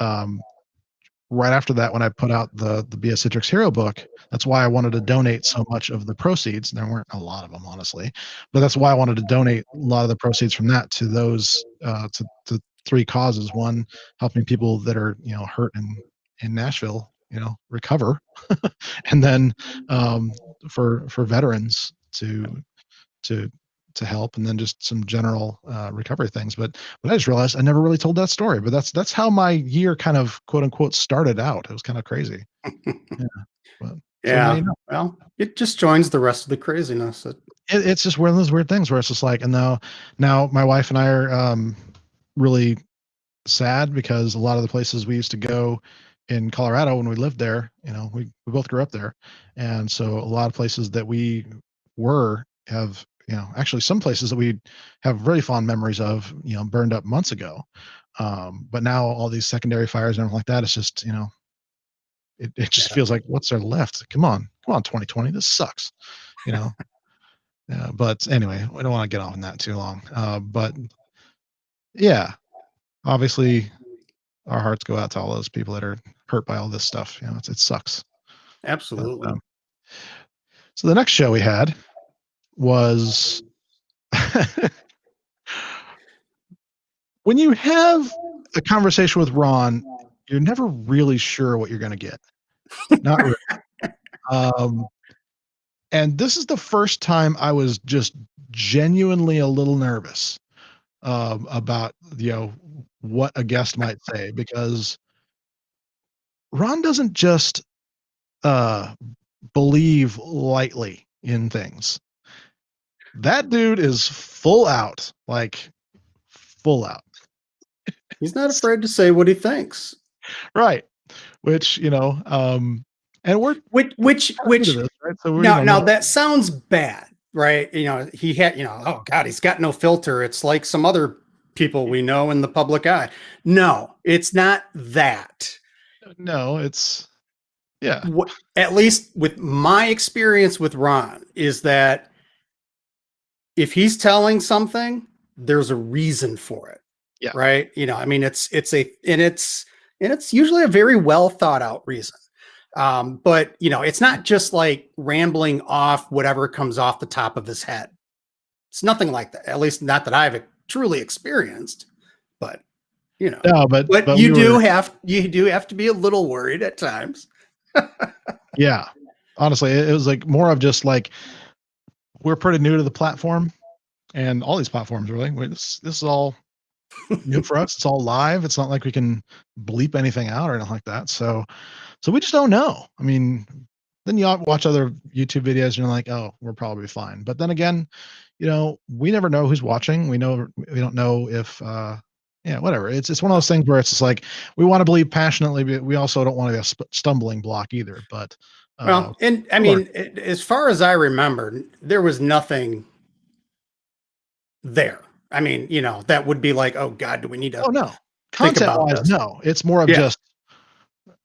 right after that, when I put out the Be a Citrix Hero book, that's why I wanted to donate so much of the proceeds. There weren't a lot of them, honestly, but that's why I wanted to donate a lot of the proceeds from that to those, to 3 causes. One, helping people that are, you know, hurt in Nashville, you know, recover. And then for veterans to help, and then just some general recovery things. But I just realized I never really told that story. But that's how my year kind of, quote unquote, started out. It was kind of crazy. But, so now you know. Well, it just joins the rest of the craziness. It's just one of those weird things where it's just like, and now my wife and I are really sad, because a lot of the places we used to go in Colorado when we lived there, you know, we both grew up there. And so a lot of places that we have, you know, actually some places that we have really fond memories of, you know, burned up months ago. But now all these secondary fires and everything like that, it's just, you know, it just feels like, what's there left? Come on, 2020, this sucks, you know. But anyway, we don't want to get off on that too long. But yeah, obviously our hearts go out to all those people that are hurt by all this stuff. You know, it sucks. Absolutely. But, so the next show we had was when you have a conversation with Ron, you're never really sure what you're going to get. Not really. And this is the first time I was just genuinely a little nervous about, what a guest might say, because Ron doesn't just believe lightly in things. That dude is full out, like full out. He's not afraid to say what he thinks. Right. Which, and we're which this, right? So we're, now that sounds bad, right? He had, oh God, he's got no filter. It's like some other people we know in the public eye. No, it's not that. No, it's at least with my experience with Ron is that if he's telling something, there's a reason for it. Yeah. Right. It's usually a very well thought out reason. But it's not just like rambling off whatever comes off the top of his head. It's nothing like that. At least not that I've truly experienced, but no, but you do have to be a little worried at times. Yeah. Honestly, it was like more of just like, we're pretty new to the platform, and all these platforms really, this is all new for us. It's all live. It's not like we can bleep anything out or anything like that. So we just don't know. I mean, then you watch other YouTube videos and you're like, oh, we're probably fine. But then again, we never know who's watching. We don't know if, whatever. It's one of those things where it's just like, we want to believe passionately, but we also don't want to be a stumbling block either. But well, and I mean, as far as I remember, there was nothing there. I mean, that would be like, oh God, do we need to? Oh no, content-wise, no. It's more of just.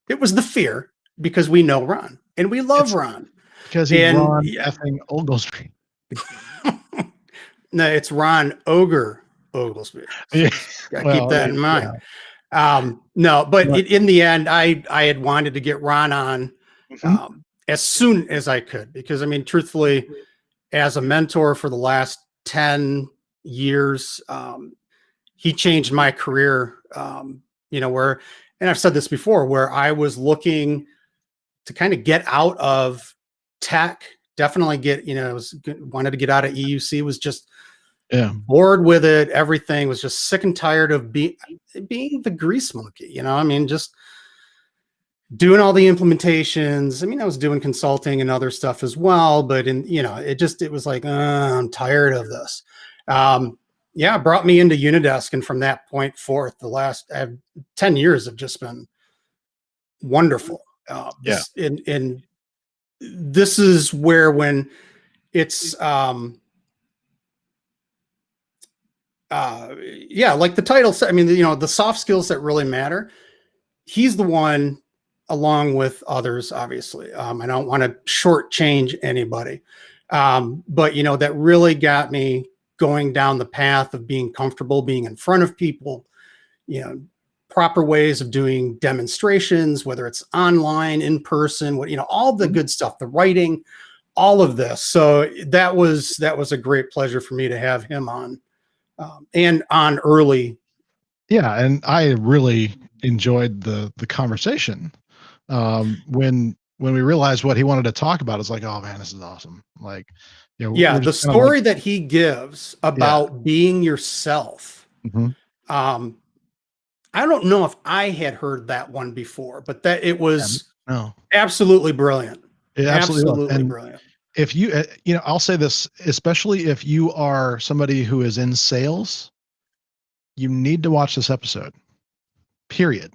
It was the fear because we know Ron and we love Ron because he's Ron effing Oglesby. No, it's Ron Ogre Oglesby. Yeah. Gotta keep that in mind. Yeah. No, but in the end, I had wanted to get Ron on as soon as I could, because I mean, truthfully, as a mentor for the last 10 years, he changed my career, where, and I've said this before, where I was looking to kind of get out of tech, definitely wanted to get out of EUC, was just bored with it. Everything was just sick and tired of being the grease monkey, I mean, just doing all the implementations. I mean, I was doing consulting and other stuff as well, but it was like, I'm tired of this. It brought me into Unidesk. And from that point forth, the last 10 years have just been wonderful. And this is where, when it's, like the title said, I mean, the soft skills that really matter, he's the one, along with others, obviously. I don't want to shortchange anybody. But that really got me going down the path of being comfortable being in front of people, proper ways of doing demonstrations, whether it's online, in person, all the good stuff, the writing, all of this. So that was a great pleasure for me to have him on, and on early. Yeah. And I really enjoyed the conversation. When we realized what he wanted to talk about, it's like, oh man, this is awesome. Like, the story that he gives about being yourself. I don't know if I had heard that one before, but that it was absolutely brilliant. Absolutely brilliant. If you, I'll say this, especially if you are somebody who is in sales, you need to watch this episode, period.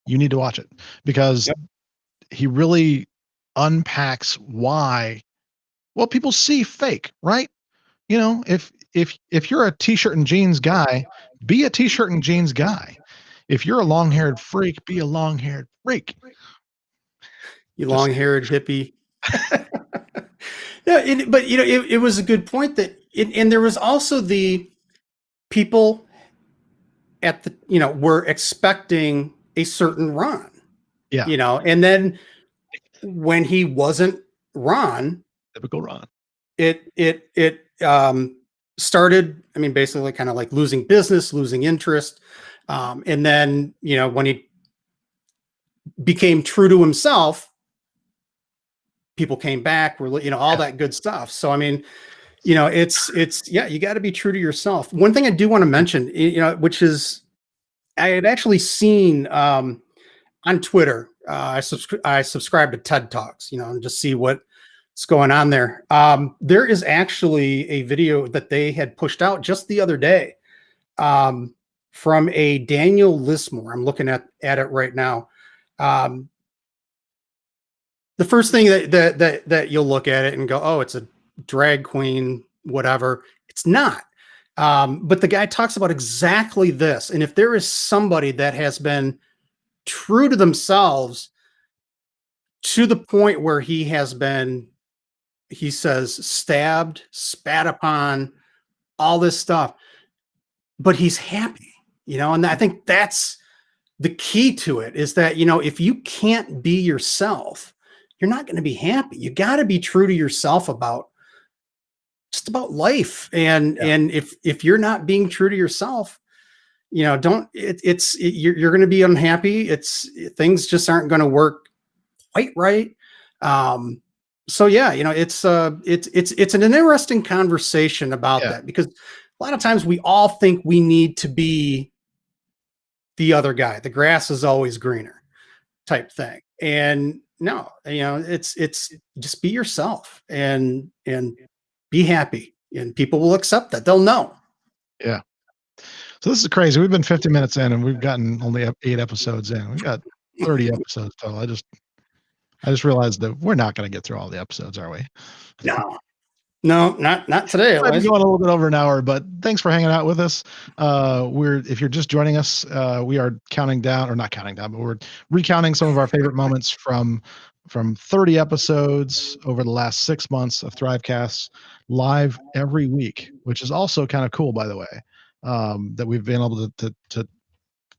You need to watch it, because he really unpacks why, people see fake, right? If you're a t-shirt and jeans guy, be a t-shirt and jeans guy. If you're a long-haired freak, be a long-haired freak. You long-haired hippie. It was a good point that, and there was also the people at the, were expecting a certain Ron. And then when he wasn't Ron, typical Ron. it started, I mean, basically kind of like losing business, losing interest. And then, when he became true to himself, people came back, all that good stuff. So, I mean, yeah, you got to be true to yourself. One thing I do want to mention, which is I had actually seen on Twitter, I subscribe to TED Talks, and just see what's going on there. There is actually a video that they had pushed out just the other day from a Daniel Lismore. I'm looking at it right now. The first thing that you'll look at it and go, oh, it's a drag queen, whatever. It's not. But the guy talks about exactly this. And if there is somebody that has been true to themselves to the point where he has been, he says, stabbed, spat upon, all this stuff, but he's happy, and I think that's the key to it, is that, if you can't be yourself, you're not going to be happy. You got to be true to yourself about just about life. And if you're not being true to yourself, you're going to be unhappy. Things just aren't going to work quite right. So yeah, it's an interesting conversation about that, because a lot of times we all think we need to be the other guy. The grass is always greener type thing. And no, it's just be yourself and be happy, and people will accept that. They'll know. Yeah. So this is crazy. We've been 50 minutes in and we've gotten only 8 episodes in. We've got 30 episodes total. I just realized that we're not going to get through all the episodes, are we? No, not today. I'm going a little bit over an hour, but thanks for hanging out with us. If you're just joining us, we are counting down, or not counting down, but we're recounting some of our favorite moments from 30 episodes over the last 6 months of THRIVEcast, live every week, which is also kind of cool, by the way, that we've been able to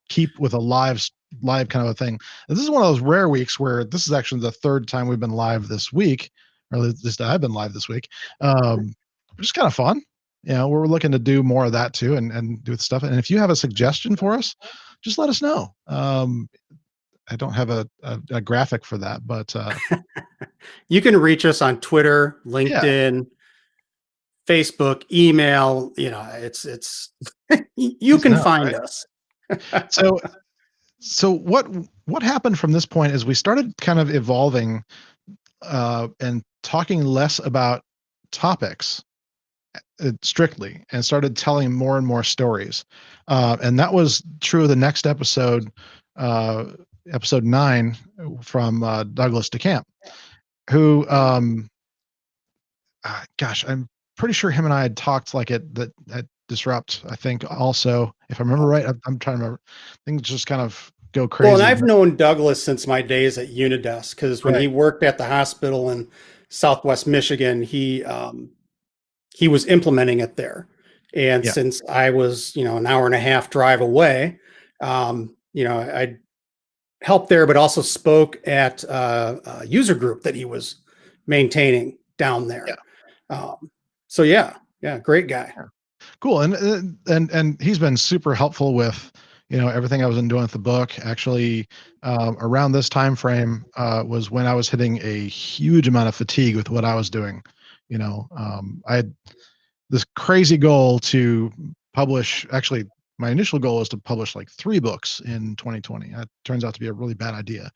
keep with a live kind of a thing. And this is one of those rare weeks where this is actually the 3rd time we've been live this week, or at least I've been live this week. Which is kind of fun. We're looking to do more of that too, and do stuff. And if you have a suggestion for us, just let us know. I don't have a graphic for that, but you can reach us on Twitter, LinkedIn, Facebook, email. It's you can find us. So what happened from this point is we started kind of evolving and talking less about topics strictly, and started telling more and more stories. And that was true of the next episode, episode 9, from Douglas DeCamp, who, gosh, I'm pretty sure him and I had talked like at Disrupt, I think, also, if I remember right. I'm trying to remember. Things just kind of go crazy. Well, and I've known Douglas since my days at Unidesk, because when he worked at the hospital in Southwest Michigan, he was implementing it there. And since I was, an hour and a half drive away, I helped there, but also spoke at a user group that he was maintaining down there. So yeah, great guy. Cool. And he's been super helpful with, everything I was doing with the book. Actually, around this time frame was when I was hitting a huge amount of fatigue with what I was doing. I had this crazy goal to publish. Actually, my initial goal was to publish like 3 books in 2020. That turns out to be a really bad idea.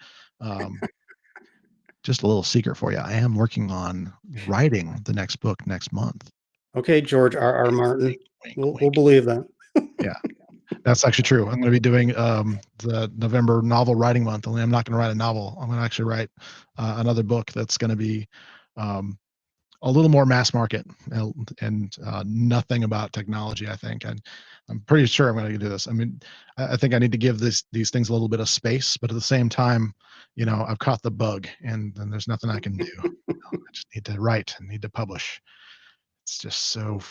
Just a little secret for you. I am working on writing the next book next month. Okay, George R.R. Martin. We'll believe that. Yeah, that's actually true. I'm going to be doing the November novel writing month. Only I'm not going to write a novel. I'm going to actually write another book that's going to be a little more mass market and nothing about technology, I think. And I'm pretty sure I'm going to do this. I mean, I think I need to give these things a little bit of space, but at the same time, I've caught the bug, and there's nothing I can do. I just need to write and need to publish. It's just so.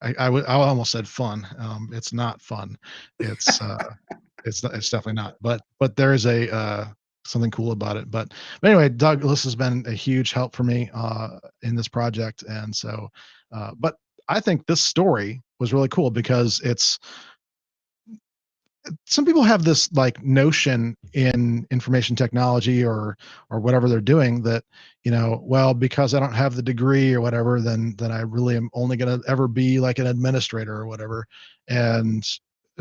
I almost said fun. It's not fun. It's definitely not. But there is a something cool about it. But anyway, Douglas has been a huge help for me in this project. And so, but I think this story was really cool because some people have this like notion in information technology or whatever they're doing that, well, because I don't have the degree or whatever, then I really am only going to ever be like an administrator or whatever. And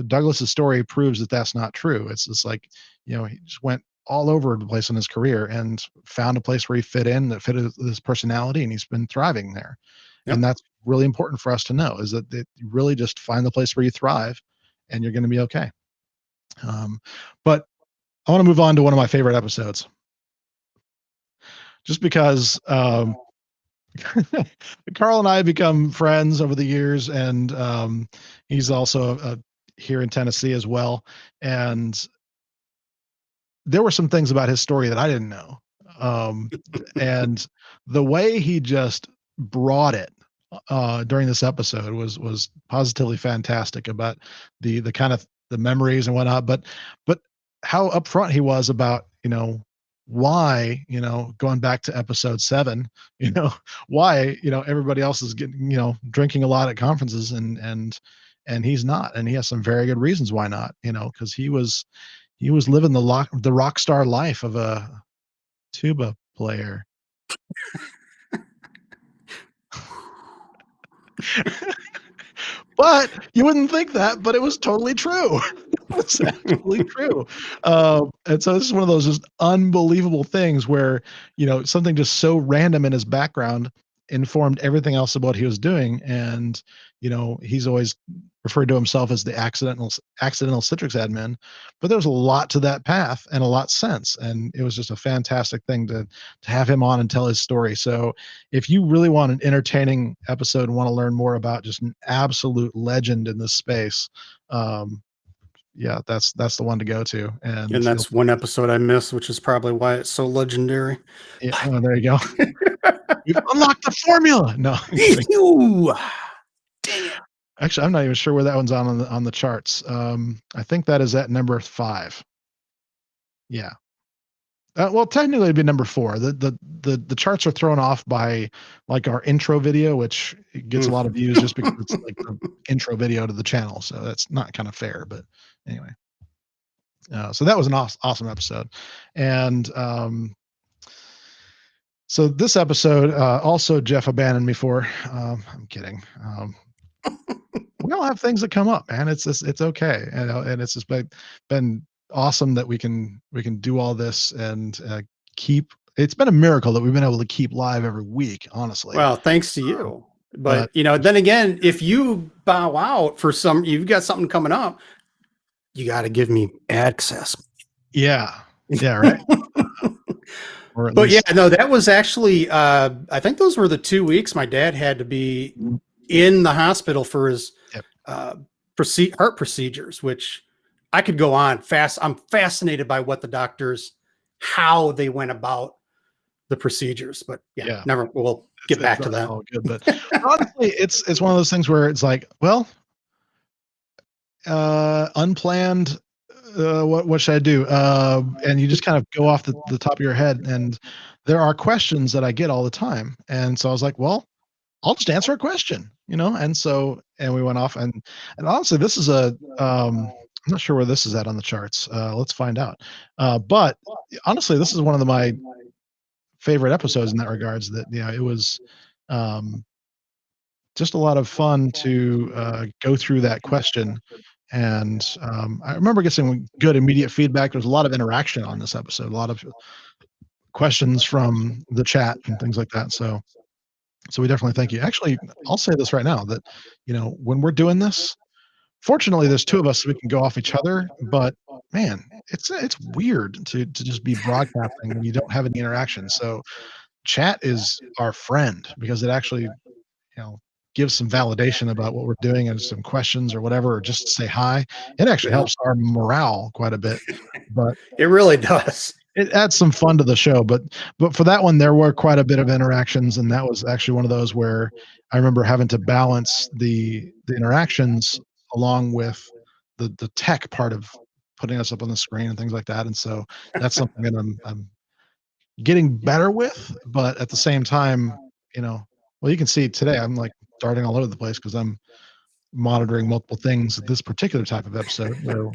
Douglas's story proves that that's not true. It's just like, he just went all over the place in his career and found a place where he fit in, that fit his personality, and he's been thriving there. Yep. And that's really important for us to know, is that you really just find the place where you thrive and you're going to be okay. But I want to move on to one of my favorite episodes, just because Carl and I become friends over the years, and he's also here in Tennessee as well. And there were some things about his story that I didn't know, and the way he just brought it during this episode was positively fantastic about the kind of the memories and whatnot, but how upfront he was about, why, going back to episode 7, why, everybody else is getting, drinking a lot at conferences and he's not, and he has some very good reasons why not, because he was living the rock star life of a tuba player. But you wouldn't think that, but it was totally true. It's actually true. And so this is one of those just unbelievable things where, something just so random in his background informed everything else about what he was doing. And, he's always referred to himself as the accidental Citrix admin, but there's a lot to that path and a lot since. And it was just a fantastic thing to have him on and tell his story. So if you really want an entertaining episode and want to learn more about just an absolute legend in this space, yeah, that's the one to go to. And that's one episode I missed, which is probably why it's so legendary. Yeah, oh, there you go. You've unlocked the formula. No. Dang it. Actually, I'm not even sure where that one's on the charts. I think that is at number 5. Yeah. Well, technically it'd be number 4. The charts are thrown off by like our intro video, which gets a lot of views just because it's like the intro video to the channel. So that's not kind of fair, but anyway. So that was an awesome episode. And so this episode, also Jeff abandoned me for. I'm kidding. We all have things that come up, man. It's okay, and it's just been awesome that we can do all this and keep. It's been a miracle that we've been able to keep live every week, honestly. Well, thanks to you. But then again, if you bow out for you've got something coming up, you got to give me access. Yeah, right. But least, yeah, no, that was actually, I think those were the 2 weeks my dad had to be in the hospital for his heart procedures, which I could go on fast. I'm fascinated by what the doctors, how they went about the procedures, but we'll get back to that. All good, but honestly, it's one of those things where it's like, well, unplanned. What should I do? And you just kind of go off the top of your head, and there are questions that I get all the time. And so I was like, well, I'll just answer a question, and we went off and honestly, this is I'm not sure where this is at on the charts. Let's find out. But honestly, this is one of my favorite episodes in that regards. That it was just a lot of fun to go through that question. And I remember getting some good immediate feedback. There's a lot of interaction on this episode, a lot of questions from the chat and things like that. So we definitely thank you. Actually, I'll say this right now that, when we're doing this, fortunately, there's 2 of us, so we can go off each other. But man, it's weird to just be broadcasting when you don't have any interaction. So chat is our friend because it actually, gives some validation about what we're doing and some questions or whatever, or just say hi. It actually helps our morale quite a bit, but it really does. It adds some fun to the show, but for that one, there were quite a bit of interactions, and that was actually one of those where I remember having to balance the interactions along with the tech part of putting us up on the screen and things like that. And so that's something that I'm getting better with, but at the same time, well, you can see today I'm like darting all over the place because I'm monitoring multiple things at this particular type of episode where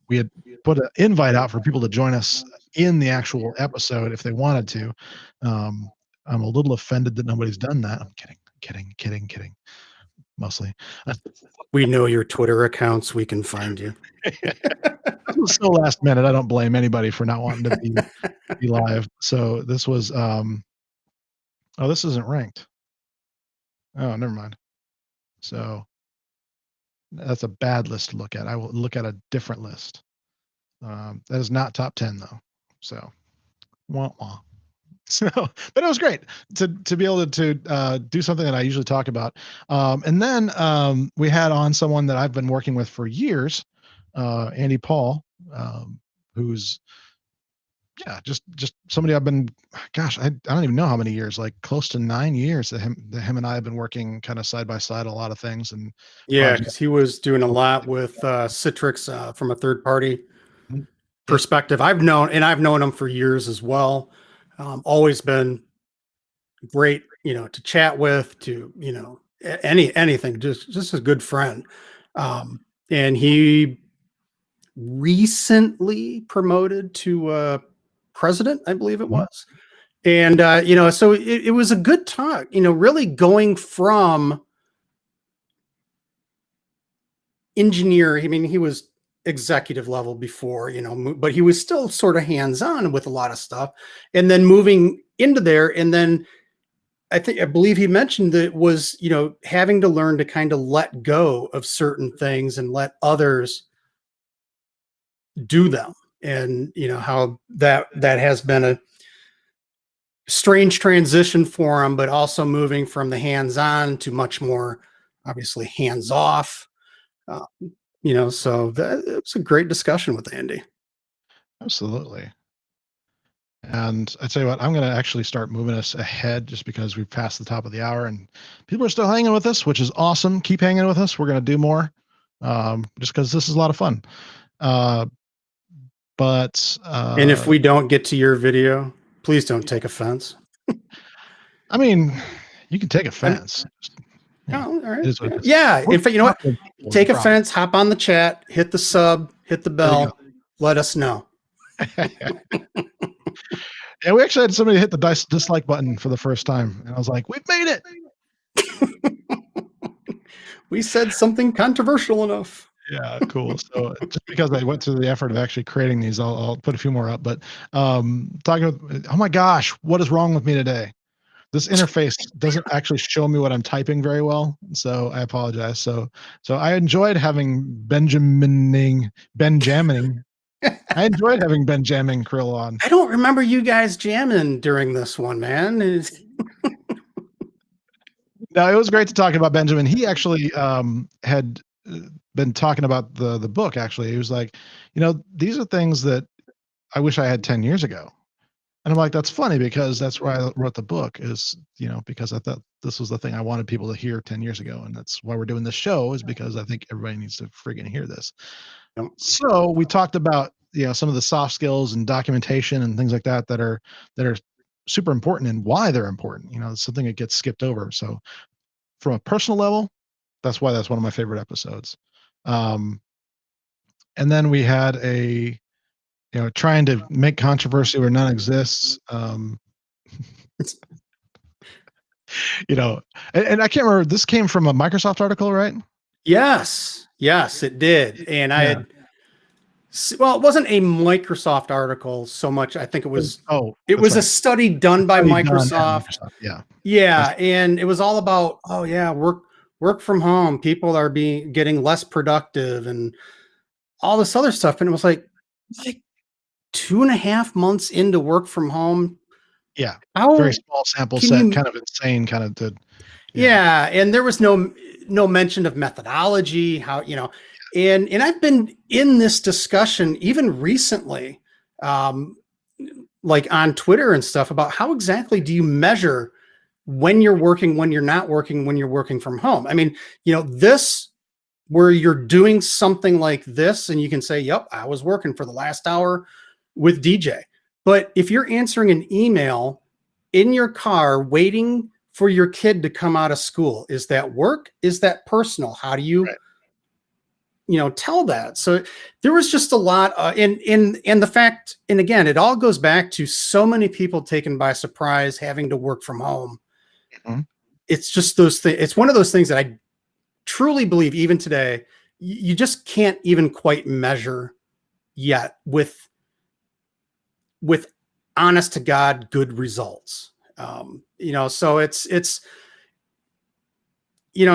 we had put an invite out for people to join us in the actual episode if they wanted to. I'm a little offended that nobody's done that. I'm kidding. Mostly. We know your Twitter accounts. We can find you. This was so last minute. I don't blame anybody for not wanting to be live. So this was, this isn't ranked. Oh, never mind. So that's a bad list to look at. I will look at a different list. That is not top 10 though. So, wah, wah. So, but it was great to be able to do something that I usually talk about. And then we had on someone that I've been working with for years, Andy Paul, who's just somebody I've been, gosh, I don't even know how many years, like close to 9 years that him and I have been working kind of side by side on a lot of things. And because he was doing a lot with Citrix from a third party perspective. I've known him for years as well. Always been great, to chat with, to, anything, just a good friend. And he recently promoted to president, I believe it was. And, so it was a good talk, really going from engineer. I mean, he was executive level before, but he was still sort of hands-on with a lot of stuff, and then moving into there. And then I believe he mentioned that it was, having to learn to kind of let go of certain things and let others do them. And, how that has been a strange transition for him, but also moving from the hands-on to much more obviously hands-off. So it was a great discussion with Andy. Absolutely. And I tell you what, I'm going to actually start moving us ahead just because we've passed the top of the hour and people are still hanging with us, which is awesome. Keep hanging with us. We're going to do more just because this is a lot of fun. And if we don't get to your video, please don't take offense. I mean, you can take offense. Oh, all right. Yeah. In fact, you know what? Take offense, hop on the chat, hit the sub, hit the bell, let us know. Yeah, we actually had somebody hit the dislike button for the first time. And I was like, we've made it. We said something controversial enough. Yeah, cool. So just because I went through the effort of actually creating these, I'll put a few more up. But talking with, oh my gosh, what is wrong with me today? This interface doesn't actually show me what I'm typing very well, so I apologize. So I enjoyed having Benjamining. I enjoyed having Benjamin Krill on. I don't remember you guys jamming during this one, man. No, it was great to talk about Benjamin. He actually had been talking about the book. Actually, he was like, these are things that I wish I had 10 years ago. And I'm like, that's funny because that's why I wrote the book is, because I thought this was the thing I wanted people to hear 10 years ago. And that's why we're doing this show is because I think everybody needs to friggin' hear this. Yep. So we talked about, some of the soft skills and documentation and things like that are super important and why they're important. It's something that gets skipped over. So from a personal level, that's why that's one of my favorite episodes. And then we had trying to make controversy where none exists. And I can't remember, this came from a Microsoft article, right? Yes, it did. And it wasn't a Microsoft article so much. I think it was, it was a study done by Microsoft. Yeah. And it was all about, work from home. People are getting less productive and all this other stuff. And it was like 2.5 months into work from home. Yeah. Very small sample set, kind of insane, kind of and there was no mention of methodology, how, and I've been in this discussion even recently, like on Twitter and stuff about how exactly do you measure when you're working, when you're not working, when you're working from home. I mean, this where you're doing something like this and you can say, yep, I was working for the last hour with DJ. But if you're answering an email in your car waiting for your kid to come out of school, is that work? Is that personal? How do you, tell that? So there was just a lot in the fact, and again, it all goes back to so many people taken by surprise having to work from home. Mm-hmm. It's just those things. It's one of those things that I truly believe even today, you just can't even quite measure yet with honest to God, good results. So it's you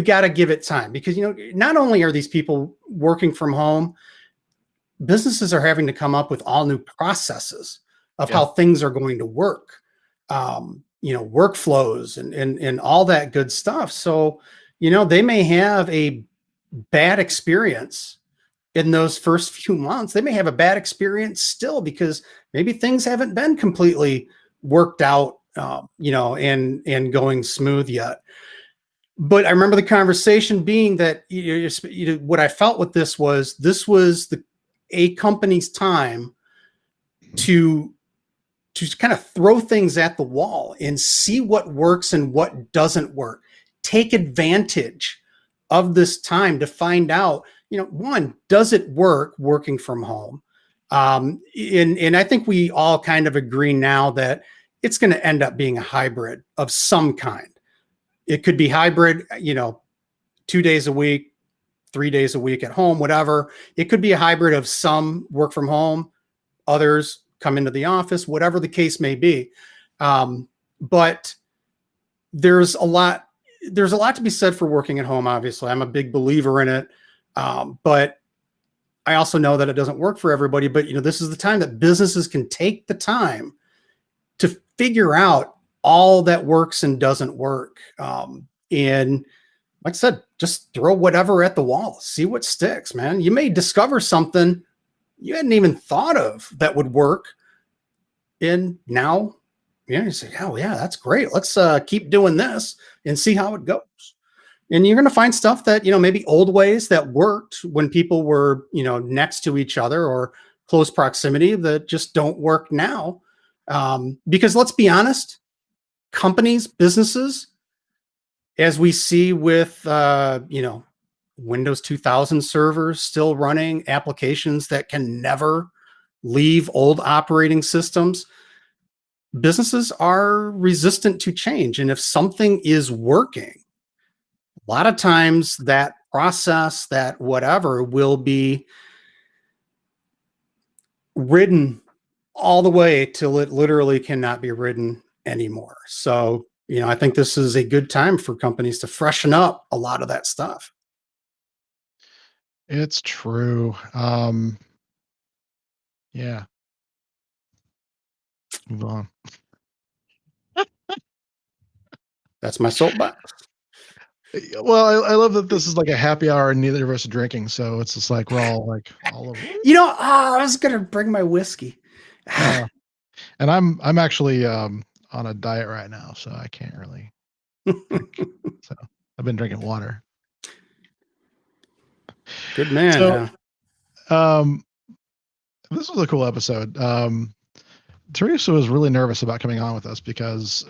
got to give it time, because, not only are these people working from home, businesses are having to come up with all new processes of how things are going to work, workflows and all that good stuff. So, they may have a bad experience in those first few months. They may have a bad experience still because maybe things haven't been completely worked out, and going smooth yet. But I remember the conversation being that what I felt with this was a company's time to kind of throw things at the wall and see what works and what doesn't work. Take advantage of this time to find out, one, does it work working from home? And I think we all kind of agree now that it's going to end up being a hybrid of some kind. It could be hybrid, 2 days a week, 3 days a week at home, whatever. It could be a hybrid of some work from home, others come into the office, whatever the case may be. But there's a lot to be said for working at home. Obviously, I'm a big believer in it. But I also know that it doesn't work for everybody. But, this is the time that businesses can take the time to figure out all that works and doesn't work. And like I said, just throw whatever at the wall, see what sticks, man. You may discover something you hadn't even thought of that would work. And now, you say, oh yeah, that's great. Let's keep doing this and see how it goes. And you're going to find stuff that, maybe old ways that worked when people were, next to each other or close proximity that just don't work now. Because let's be honest, companies, businesses, as we see with, Windows 2000 servers still running, applications that can never leave old operating systems, businesses are resistant to change. And if something is working, a lot of times that process, that whatever, will be ridden all the way till it literally cannot be ridden anymore. So, I think this is a good time for companies to freshen up a lot of that stuff. It's true. Yeah. Move on. That's my soapbox. Well, I love that this is like a happy hour and neither of us are drinking, so it's just like we're all like all over. I was gonna bring my whiskey. And I'm actually on a diet right now, so I can't really drink. So I've been drinking water. Good man. So, this was a cool episode. Theresa was really nervous about coming on with us because,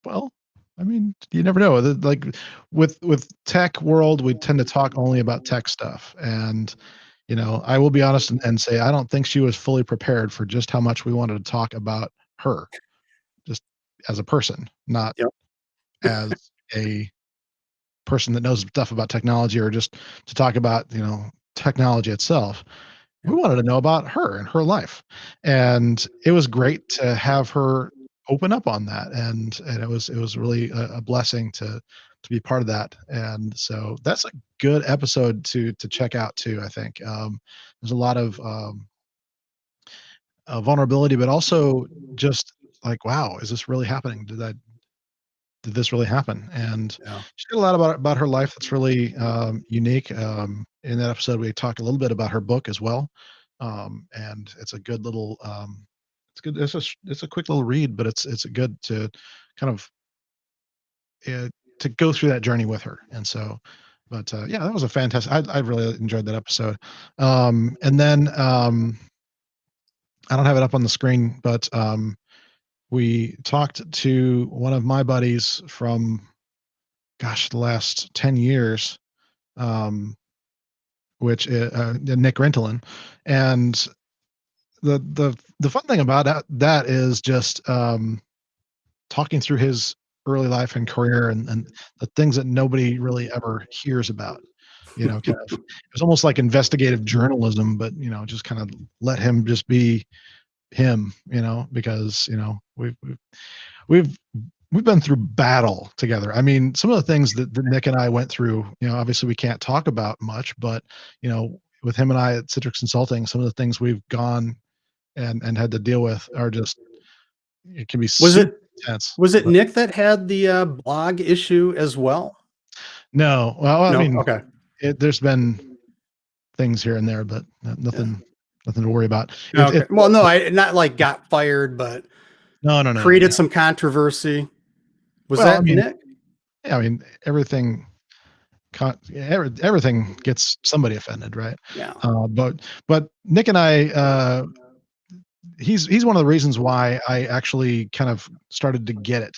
well, I mean, you never know. Like with tech world, we tend to talk only about tech stuff. And, I will be honest and say, I don't think she was fully prepared for just how much we wanted to talk about her, just as a person, not as a person that knows stuff about technology or just to talk about, technology itself. We wanted to know about her and her life. And it was great to have her open up on that. And it was really a blessing to be part of that. And so that's a good episode to check out too, I think. There's a lot of vulnerability, but also just like, wow, is this really happening? Did this really happen? And she did a lot about her life that's really unique. In that episode, we talk a little bit about her book as well. And it's a good little it's good. It's a quick little read, but it's good to kind of go through that journey with her. And so, but yeah, that was a fantastic. I really enjoyed that episode. And then I don't have it up on the screen, but we talked to one of my buddies from, gosh, the last 10 years, which is Nick Rintalan. And the fun thing about that is just talking through his early life and career and the things that nobody really ever hears about. Kind of, it was almost like investigative journalism, but just kind of let him just be him, because we've been through battle together. I mean, some of the things that Nick and I went through, obviously we can't talk about much, but with him and I at Citrix Consulting, some of the things we've gone and had to deal with are just, it can be super intense. Was it Nick that had the blog issue as well? No. Well, I mean, okay. There's been things here and there, but nothing to worry about. Okay. Well, no, I not like got fired, but no, created some controversy. Was that Nick? Yeah, I mean, everything gets somebody offended, right? Yeah. But Nick and I, he's one of the reasons why I actually kind of started to get it,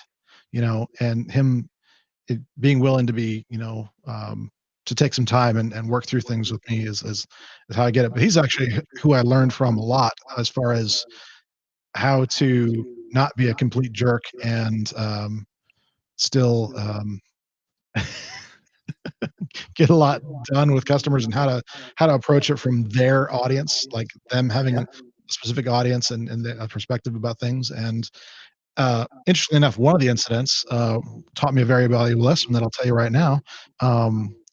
and him being willing to be, to take some time and work through things with me is how I get it. But he's actually who I learned from a lot as far as how to not be a complete jerk and still get a lot done with customers, and how to approach it from their audience, like them having a specific audience and a perspective about things. And interestingly enough, one of the incidents taught me a very valuable lesson that I'll tell you right now.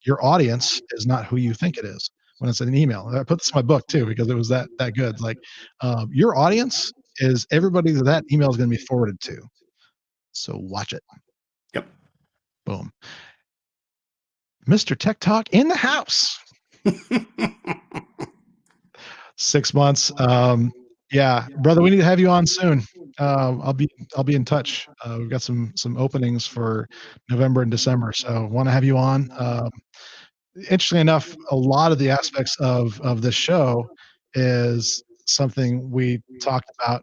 Your audience is not who you think it is when it's in an email. I put this in my book too, because it was that good. Like, your audience is everybody that email is going to be forwarded to. So watch it. Yep. Boom. Mr. Tech Talk in the house. 6 months. Yeah, brother, we need to have you on soon. I'll be in touch. We've got some openings for November and December, so want to have you on. Interestingly enough, a lot of the aspects of this show is something we talked about.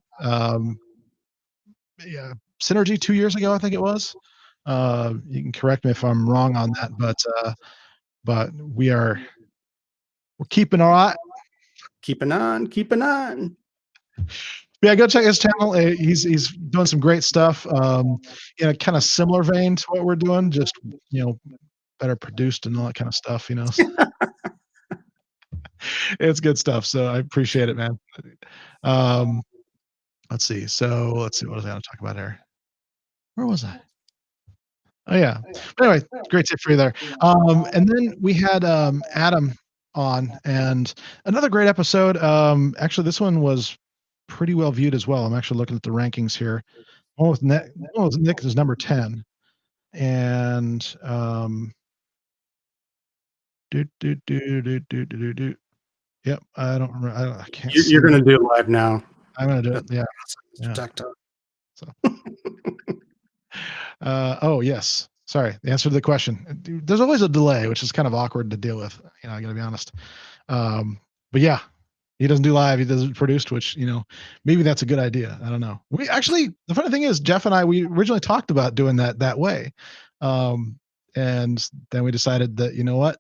Synergy 2 years ago, I think it was. You can correct me if I'm wrong on that, but we're keeping our eye. Keeping on. Yeah, go check his channel. He's doing some great stuff in a kind of similar vein to what we're doing, just better produced and all that kind of stuff. It's good stuff. So I appreciate it, man. Let's see. What was I going to talk about here? Where was I? Oh yeah. But anyway, great tip for you there. And then we had Adam on, and another great episode. Actually, this one was pretty well viewed as well. I'm actually looking at the rankings here. One with Nick is number 10, and Yep, I don't remember. I can't. You're going to do it live now. I'm going to do it. Yeah. So. Oh yes. Sorry. The answer to the question. There's always a delay, which is kind of awkward to deal with. I got to be honest. But yeah, he doesn't do live. He does it produced, which maybe that's a good idea. I don't know. We actually, the funny thing is, Jeff and I, we originally talked about doing that way, and then we decided that what,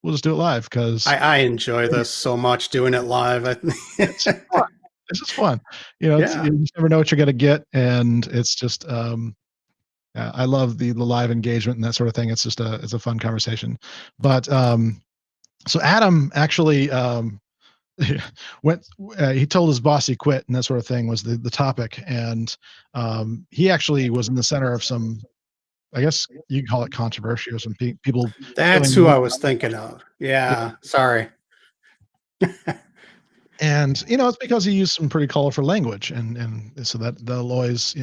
we'll just do it live, because I enjoy this so much, doing it live. It's fun. It's just fun. You just never know what you're going to get, and it's just I love the live engagement and that sort of thing. It's just it's a fun conversation. But so Adam actually he told his boss he quit, and that sort of thing was the topic, and he actually was in the center of some, I guess you can call it controversy, or some people. That's who I was thinking of. Yeah. Sorry. And it's because he used some pretty colorful language, and so that they'll always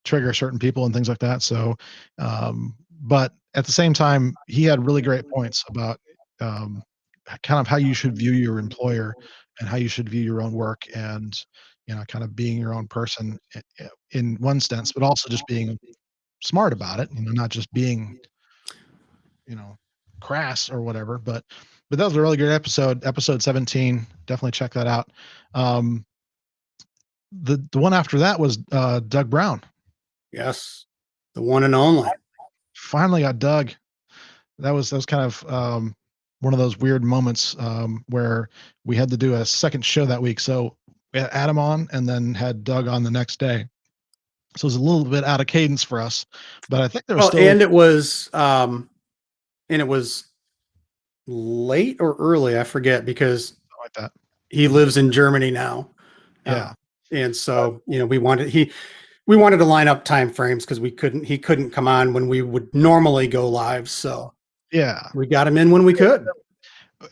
trigger certain people and things like that. So, but at the same time, he had really great points about kind of how you should view your employer and how you should view your own work, and kind of being your own person in one sense, but also just being smart about it, not just being, crass or whatever, but that was a really good episode 17. Definitely check that out. The one after that was Doug Brown. Yes. The one and only. Finally got Doug. That was kind of one of those weird moments where we had to do a second show that week. So we had Adam on and then had Doug on the next day. So it was a little bit out of cadence for us, but I think there was and it was late or early, I forget, because like that. He lives in Germany now. Yeah. And so, we wanted to line up time frames because he couldn't come on when we would normally go live. So yeah, we got him in when we could.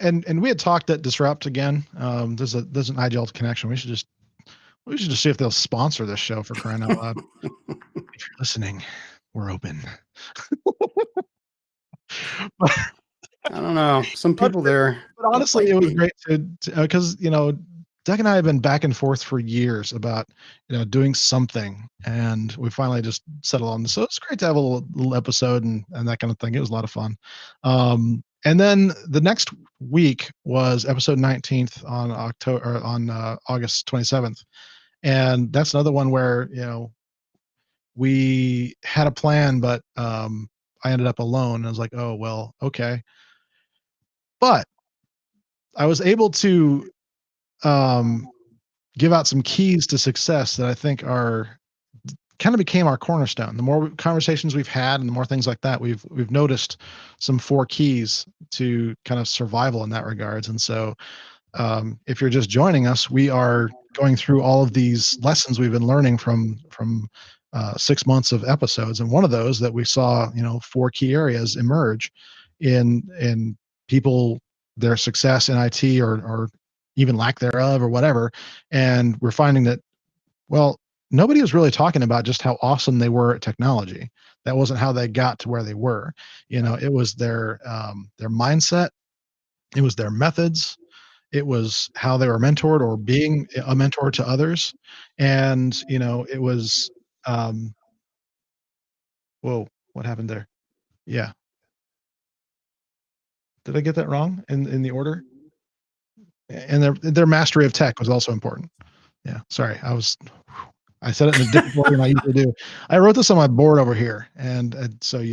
And we had talked at Disrupt again. There's an IGL connection. We should just see if they'll sponsor this show, for crying out loud. If you're listening, we're open. I don't know. Some people there. But honestly, it was great because Doug and I have been back and forth for years about doing something, and we finally just settled on this. So it's great to have a little episode and that kind of thing. It was a lot of fun. And then the next week was episode 19th on August 27th, and that's another one where we had a plan, but I ended up alone. I was like, oh well, okay. But I was able to give out some keys to success that I think kind of became our cornerstone. The more conversations we've had and the more things like that, we've noticed some 4 keys to kind of survival in that regards. And so if you're just joining us, we are going through all of these lessons we've been learning from 6 months of episodes. And one of those that we saw, 4 key areas emerge in people, their success in IT or even lack thereof or whatever. And we're finding that, well, nobody was really talking about just how awesome they were at technology. That wasn't how they got to where they were. It was their mindset. It was their methods. It was how they were mentored or being a mentor to others. And, it was, whoa, what happened there? Yeah. Did I get that wrong in the order? And their mastery of tech was also important. Yeah. Sorry. I said it in a different order than I usually do. I wrote this on my board over here. And so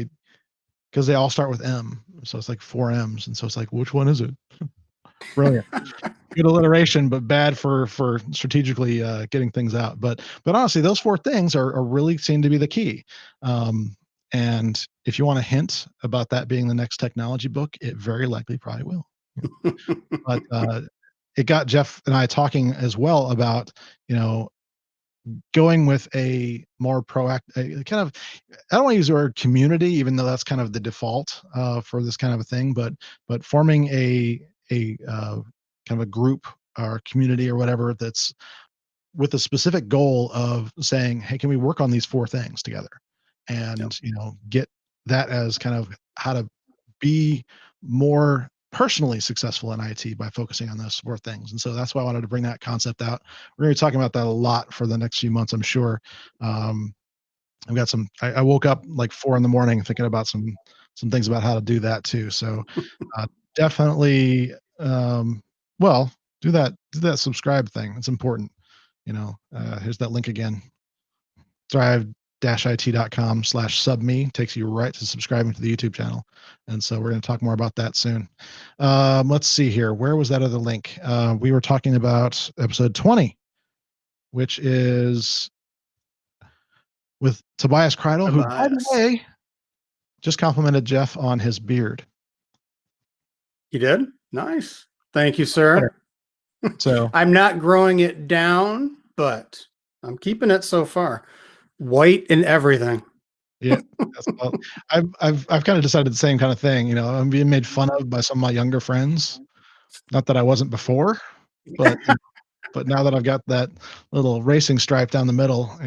because they all start with M. So it's like 4 M's. And so it's like, which one is it? Brilliant. Good alliteration, but bad for strategically getting things out. But honestly, those 4 things are really seem to be the key. And if you want a hint about that being the next technology book, it very likely probably will. But it got Jeff and I talking as well about, going with a more proactive kind of, I don't want to use the word community, even though that's kind of the default for this kind of a thing, but forming a kind of a group or community or whatever that's with a specific goal of saying, hey, can we work on these 4 things together? And, get that as kind of how to be more personally successful in IT by focusing on those 4 things. And so that's why I wanted to bring that concept out. We're going to be talking about that a lot for the next few months, I'm sure. I've got I woke up like 4 a.m. thinking about some things about how to do that too. So definitely, do that subscribe thing. It's important. Here's that link again. thrive-it.com/subme takes you right to subscribing to the YouTube channel. And so we're going to talk more about that soon. Let's see here. Where was that other link? We were talking about episode 20, which is with Tobias Kreidl, who, by the way, just complimented Jeff on his beard. You did? Nice. Thank you, sir. So I'm not growing it down, but I'm keeping it so far. White and everything. Yeah. I've kind of decided the same kind of thing. I'm being made fun of by some of my younger friends. Not that I wasn't before, but now that I've got that little racing stripe down the middle,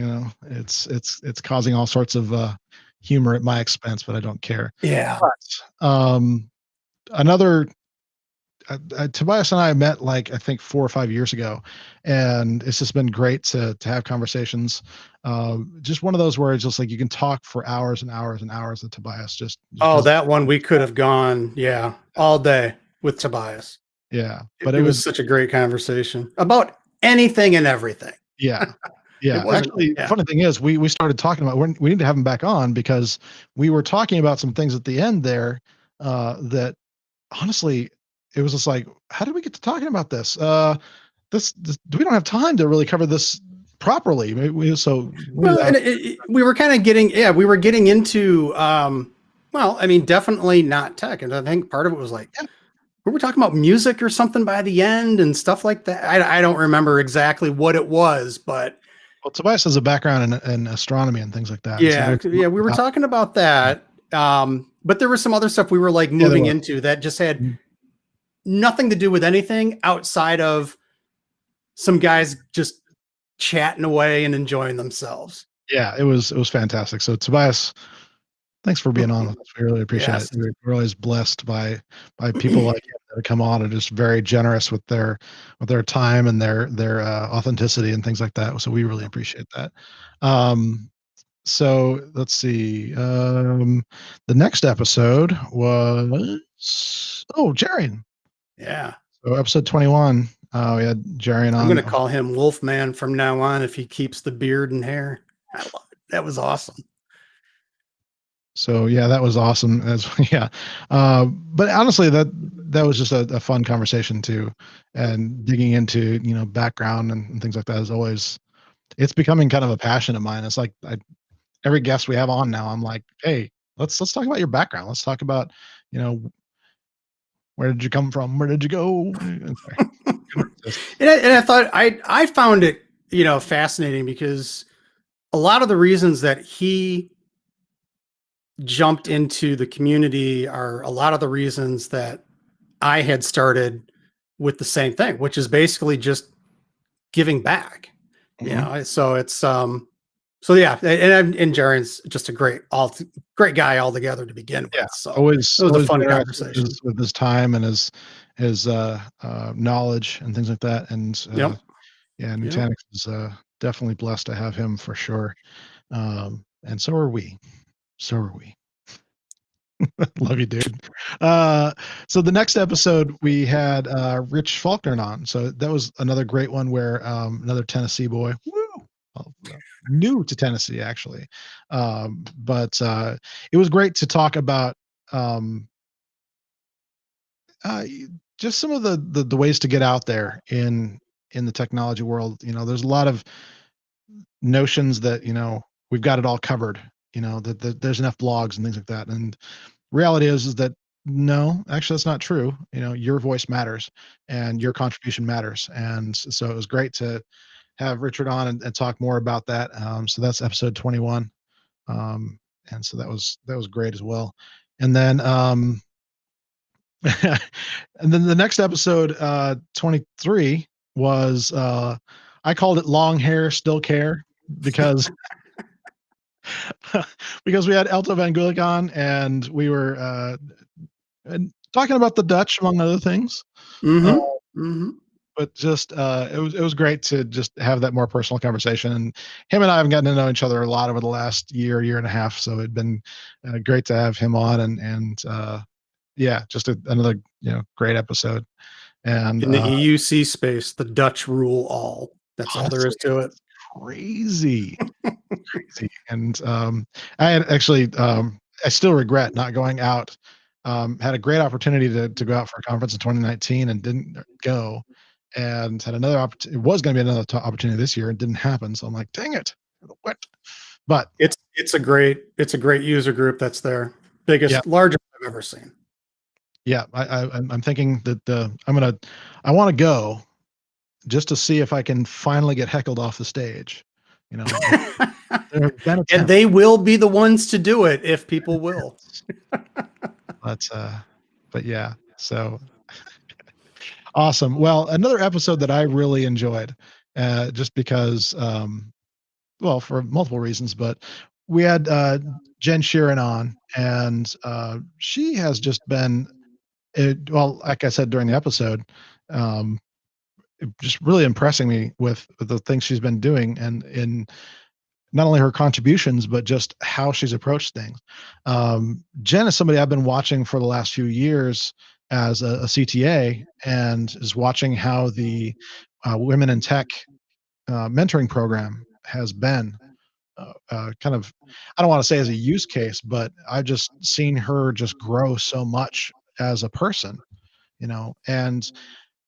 it's causing all sorts of humor at my expense, but I don't care. Yeah. But, another Tobias and I met I think 4 or 5 years ago, and it's just been great to have conversations. Just one of those where it's just you can talk for hours and hours and hours with Tobias. Just Oh, doesn't. that one we could have gone, all day with Tobias. Yeah, It, but it was such a great conversation about anything and everything. yeah. It Yeah, wasn't. actually, the funny thing is, we started talking about we need to have him back on because we were talking about some things at the end there that honestly, it was just how did we get to talking about this? This we don't have time to really cover this properly. Well, and we were kind of we were getting into, well, I mean, definitely not tech. And I think part of it was yeah. we were talking about music or something by the end and stuff like that. I don't remember exactly what it was, but. Well, Tobias has a background in astronomy and things like that. Yeah, we were talking about that. But there was some other stuff we were moving into that just had nothing to do with anything outside of some guys just chatting away and enjoying themselves. Yeah, it was fantastic. So Tobias, thanks for being on with us. We really appreciate it. We're always blessed by people like him that come on and just very generous with their time and their authenticity and things like that. So we really appreciate that. So let's see. The next episode was Jarian. Yeah. So episode 21. We had Jarian on. I'm going to call him Wolfman from now on if he keeps the beard and hair. I love it. That was awesome. So yeah, that was awesome. But honestly, that was just a fun conversation too, and digging into background and things like that is always. It's becoming kind of a passion of mine. It's every guest we have on now, I'm like, hey, let's talk about your background. Let's talk about where did you come from? Where did you go? and I thought I found it fascinating because a lot of the reasons that he jumped into the community are a lot of the reasons that I had started with the same thing, which is basically just giving back. So it's so yeah, and Jarian's just a great guy altogether to begin with. Yeah, so always it was a fun conversation with his time and his knowledge and things like that. And Nutanix is definitely blessed to have him for sure. And so are we. Love you, dude. So the next episode we had Rich Faulkner on. So that was another great one where another Tennessee boy. Woo! New to Tennessee actually, but it was great to talk about just some of the ways to get out there in the technology world. There's a lot of notions that we've got it all covered. That there's enough blogs and things like that, and reality is that no, actually that's not true. Your voice matters and your contribution matters, and so it was great to have Richard on and talk more about that. So that's episode 21. And so that was great as well. And then and then the next episode 23 was I called it Long Hair Still Care because because we had Eltjo van Gulik on and we were talking about the Dutch among other things. But just it was great to just have that more personal conversation. And him and I haven't gotten to know each other a lot over the last year and a half. So it'd been great to have him on and yeah, just another great episode. And in the EUC space, the Dutch rule all. That's all there is to it. Crazy. And I had actually I still regret not going out. Had a great opportunity to go out for a conference in 2019 and didn't go. And had another opportunity. It was going to be another opportunity this year. It didn't happen. So I'm like, dang it. What? But it's a great user group that's there. Largest I've ever seen. Yeah, I'm thinking that I want to go just to see if I can finally get heckled off the stage. And they will be the ones to do it if people will. But yeah, so. Awesome. Well, another episode that I really enjoyed, just because, well, for multiple reasons, but we had Jen Sheerin on, and she has just been Well, like I said during the episode, just really impressing me with the things she's been doing, and in not only her contributions, but just how she's approached things. Jen is somebody I've been watching for the last few years as a CTA, and is watching how the Women in Tech mentoring program has been kind of, I don't want to say as a use case, but I've just seen her just grow so much as a person, and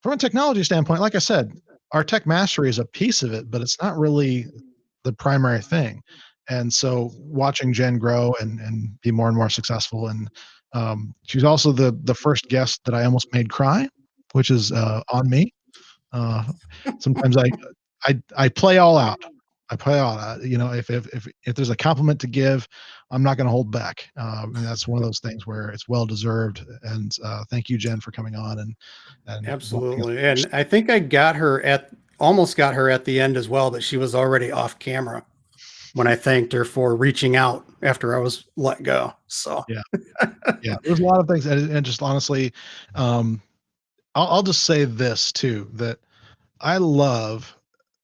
from a technology standpoint, like I said, our tech mastery is a piece of it, but it's not really the primary thing. And so watching Jen grow and be more and more successful, and she's also the first guest that I almost made cry, which is on me. Uh, Sometimes I play all out. I play all out. If there's a compliment to give, I'm not going to hold back. And that's one of those things where it's well deserved. And thank you, Jen, for coming on and Absolutely. And I think I almost got her at the end as well, but she was already off camera when I thanked her for reaching out after I was let go. So yeah, there's a lot of things, and just honestly, I'll just say this too, that I love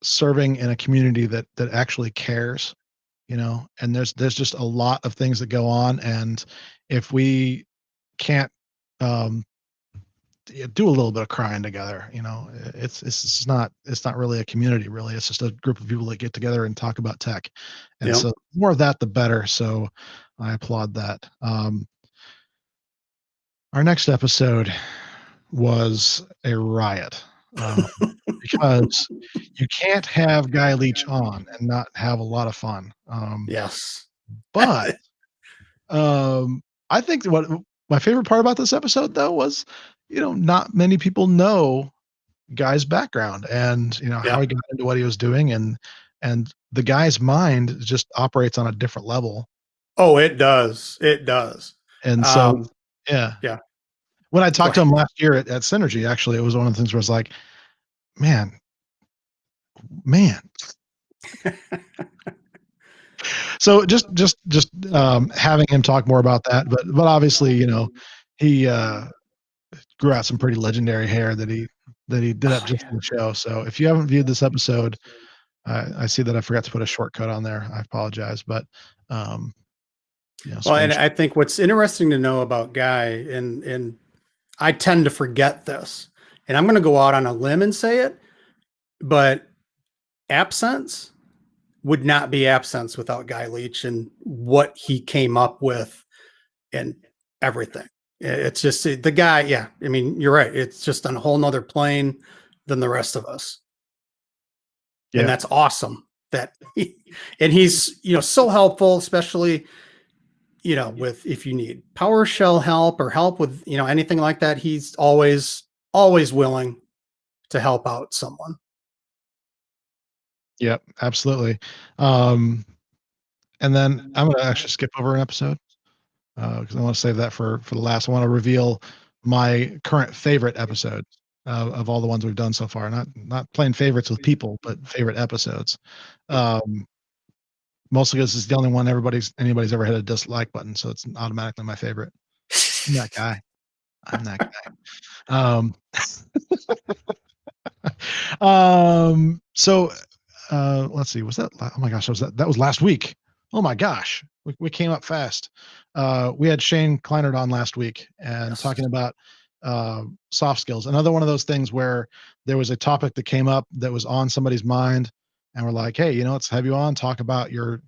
serving in a community that actually cares, and there's just a lot of things that go on, and if we can't do a little bit of crying together, it's not really a community, really. It's just a group of people that get together and talk about tech, and so more of that the better. So I applaud that. Our next episode was a riot, because you can't have Guy Leech on and not have a lot of fun. Yes. But I think what my favorite part about this episode, though, was, not many people know Guy's background, and how he got into what he was doing, and the guy's mind just operates on a different level. Oh, it does. It does. And so, yeah. When I talked to him last year at Synergy, actually, it was one of the things where I was like, man. So just having him talk more about that, but obviously, he grew out some pretty legendary hair that he did up just in the show. So if you haven't viewed this episode, I see that I forgot to put a shortcut on there. I apologize, but well, and I think what's interesting to know about Guy, and I tend to forget this, and I'm going to go out on a limb and say it, but AppSense would not be AppSense without Guy Leech and what he came up with and everything. It's just the guy. Yeah. I mean, you're right. It's just on a whole nother plane than the rest of us. Yeah. And that's awesome he's, so helpful, especially, with, if you need PowerShell help or help with, anything like that, he's always willing to help out someone. Yep, absolutely. And then I'm going to actually skip over an episode because I want to save that for the last. I want to reveal my current favorite episode of all the ones we've done so far. Not playing favorites with people, but favorite episodes. Mostly because it's the only one anybody's ever hit a dislike button, so it's automatically my favorite. I'm that guy. So let's see, was that, oh my gosh, that was last week. Oh my gosh, we came up fast. We had Shane Klienert on last week and talking about soft skills. Another one of those things where there was a topic that came up that was on somebody's mind, and we're like, hey, let's have you on, talk about your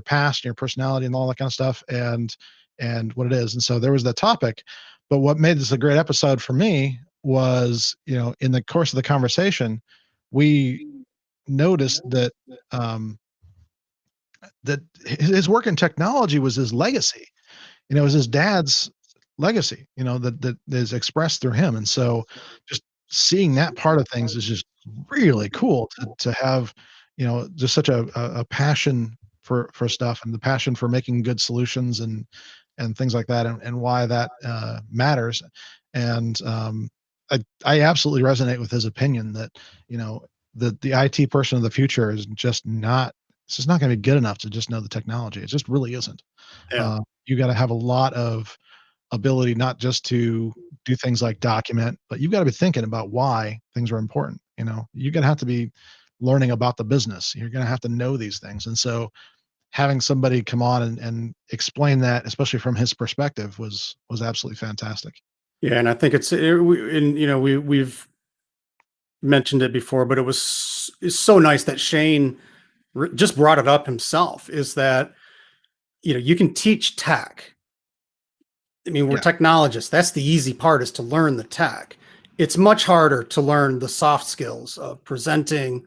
past, your personality, and all that kind of stuff, and what it is. And so there was that topic. But what made this a great episode for me was, in the course of the conversation, we noticed that that his work in technology was his legacy. It was his dad's legacy, that is expressed through him. And so just seeing that part of things is just really cool to have, just such a passion for stuff, and the passion for making good solutions and things like that, and why that matters. And I absolutely resonate with his opinion that, the IT person of the future is just not, it's just not going to be good enough to just know the technology. It just really isn't. You got to have a lot of ability, not just to do things like document, but you've got to be thinking about why things are important. You're going to have to be learning about the business. You're going to have to know these things. And so having somebody come on and explain that, especially from his perspective, was absolutely fantastic. Yeah, and I think we've mentioned it before, but it's so nice that Shane just brought it up himself. Is that you can teach tech. I mean, we're technologists. That's the easy part, is to learn the tech. It's much harder to learn the soft skills of presenting,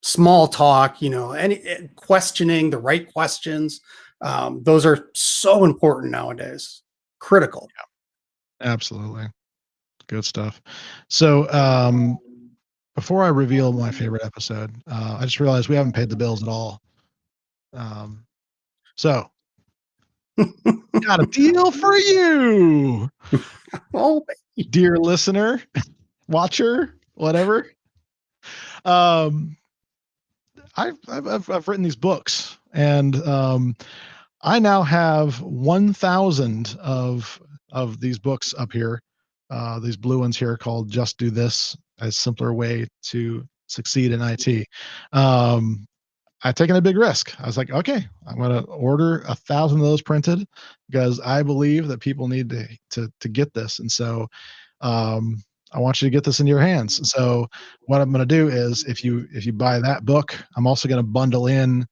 small talk, any questioning, the right questions. Those are so important nowadays. Critical. Yeah, absolutely. Good stuff. So before I reveal my favorite episode, I just realized we haven't paid the bills at all. So got a deal for you. Oh, dear listener, watcher, whatever. I've written these books, and I now have 1,000 of these books up here. These blue ones here called "Just Do This: A Simpler Way to Succeed in IT." I've taken a big risk. I was like, okay, I'm going to order 1,000 of those printed because I believe that people need to get this. And so I want you to get this in your hands. So what I'm going to do is if you buy that book, I'm also going to bundle in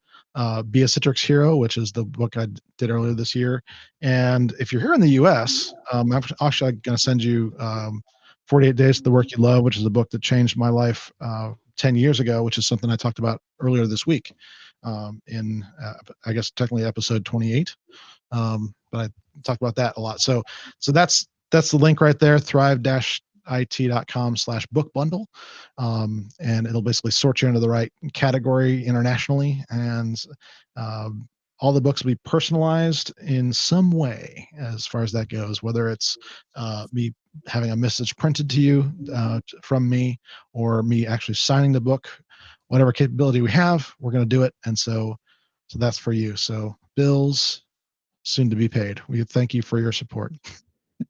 Be a Citrix Hero, which is the book I did earlier this year. And if you're here in the US, I'm actually going to send you 48 Days to the Work You Love, which is a book that changed my life 10 years ago, which is something I talked about earlier this week in, I guess, technically episode 28. But I talked about that a lot. So that's the link right there, thrive-it.com/book bundle. And it'll basically sort you into the right category internationally. And all the books will be personalized in some way as far as that goes, whether it's me having a message printed to you from me, or me actually signing the book. Whatever capability we have, we're going to do it. And so that's for you. So bills soon to be paid. We thank you for your support.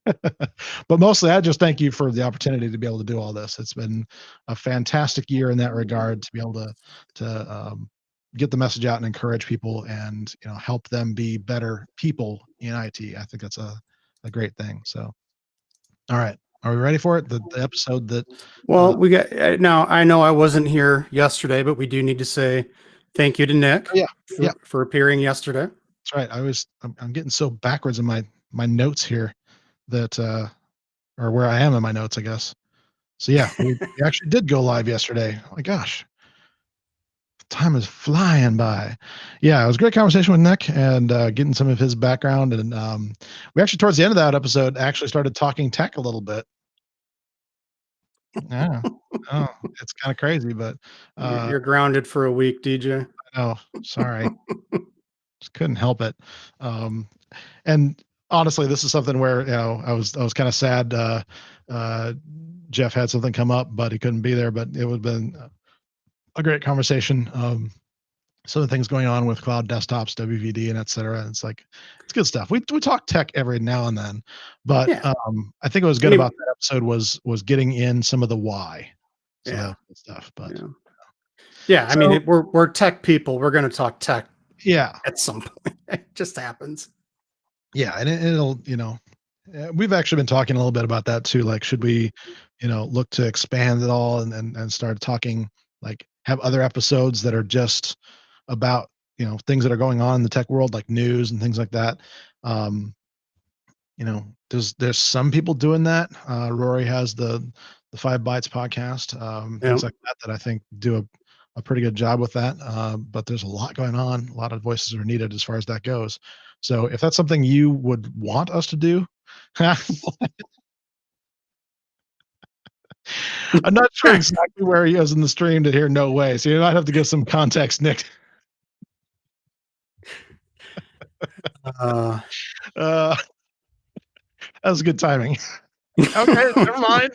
But mostly I just thank you for the opportunity to be able to do all this. It's been a fantastic year in that regard, to be able to get the message out and encourage people and help them be better people in IT. I think that's a great thing. So all right. Are we ready for it? The episode that. Well, we got now. I know I wasn't here yesterday, but we do need to say thank you to Nick. For appearing yesterday. That's right. I'm getting so backwards in my notes here that or where I am in my notes, I guess. So yeah, we actually did go live yesterday. Oh my gosh. Time is flying by. Yeah, it was a great conversation with Nick and getting some of his background. And we actually, towards the end of that episode, actually started talking tech a little bit. Yeah. Oh, it's kind of crazy, but you're grounded for a week, DJ. Oh, sorry. Just couldn't help it. And honestly, this is something where I was kind of sad. Jeff had something come up, but he couldn't be there. But it would have been a great conversation. Some of the things going on with cloud desktops, WVD, and et cetera. And it's good stuff. We talk tech every now and then, but I think what was good about that episode was getting in some of the why. So that was good stuff. But I mean, we're tech people. We're going to talk tech. Yeah. At some point, it just happens. Yeah, and it'll we've actually been talking a little bit about that too. Like, should we, look to expand it all and start talking, like have other episodes that are just about, things that are going on in the tech world, like news and things like that. There's some people doing that. Rory has the 5 Bytes podcast, things like that I think do a pretty good job with that. But there's a lot going on. A lot of voices are needed as far as that goes. So if that's something you would want us to do, I'm not sure exactly where he is in the stream to hear no way. So you might have to give some context, Nick. That was good timing. Okay, never mind.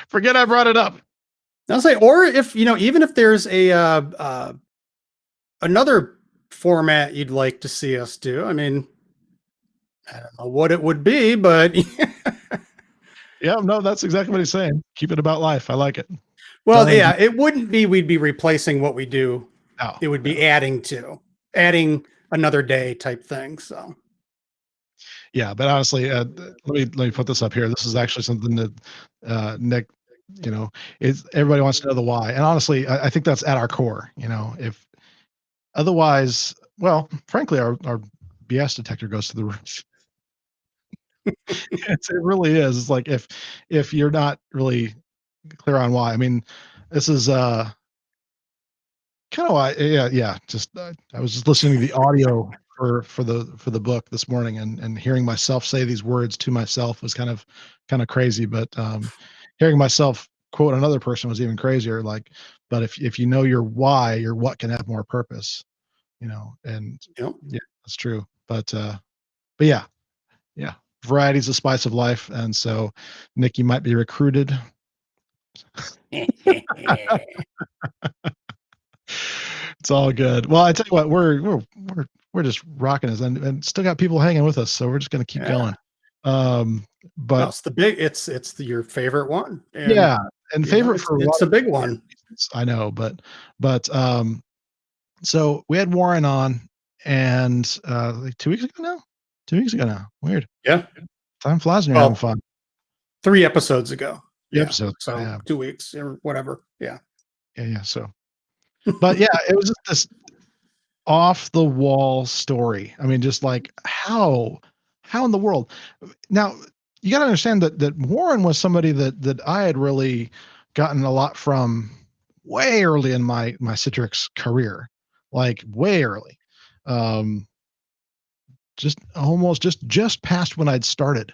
Forget I brought it up. I'll say, or if even if there's a another format you'd like to see us do. I mean, I don't know what it would be, but Yeah, no, that's exactly what he's saying. Keep it about life. I like it. Well, Telling yeah, it wouldn't be we'd be replacing what we do. no, It would be no. adding another day type thing. So Yeah, but honestly, let me put this up here. This is actually something that Nick, is everybody wants to know the why, and honestly, I think that's at our core. If otherwise, well, frankly, our BS detector goes to the roof. It really is. It's like if you're not really clear on why. I mean, this is kind of why. Yeah. Just I was just listening to the audio for the book this morning, and hearing myself say these words to myself was kind of crazy. But hearing myself quote another person was even crazier. Like, but if you know your why, your what can have more purpose. And yep. yeah, that's true. But yeah, yeah. Variety's the spice of life, and so Nikki might be recruited. It's all good. Well, I tell you what, we're just rocking this, and still got people hanging with us, so we're just gonna keep Yeah. going. Um, No, but it's your favorite one. And yeah, and favorite for a lot it's of a big different one. reasons, I know, but so we had Warren on, and like 2 weeks ago now, 2 weeks ago now. Weird. Yeah. Time flies when you're having Well, fun. 3 episodes ago. The Yeah. episodes. So Yeah, 2 weeks or whatever. Yeah. yeah. So, but yeah, it was just this off the wall story. I mean, just like how in the world? Now, you got to understand that Warren was somebody that I had really gotten a lot from way early in my Citrix career, like way early. Um, just almost just past when I'd started.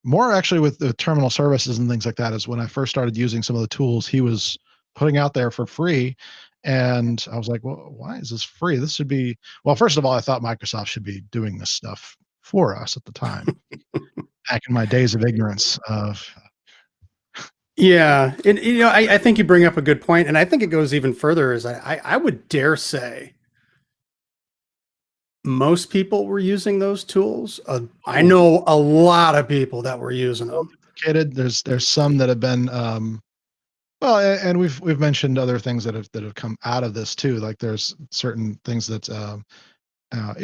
More actually with the terminal services and things like that is when I first started using some of the tools he was putting out there for free. And I was like, well, why is this free? This should be, well, first of all, I thought Microsoft should be doing this stuff for us at the time, back in my days of ignorance of, Yeah. And I think you bring up a good point, and I think it goes even further. Is I would dare say most people were using those tools. I oh, know a lot of people that were using well them. duplicated. There's some that have been, well, and we've mentioned other things that have come out of this too. Like there's certain things that,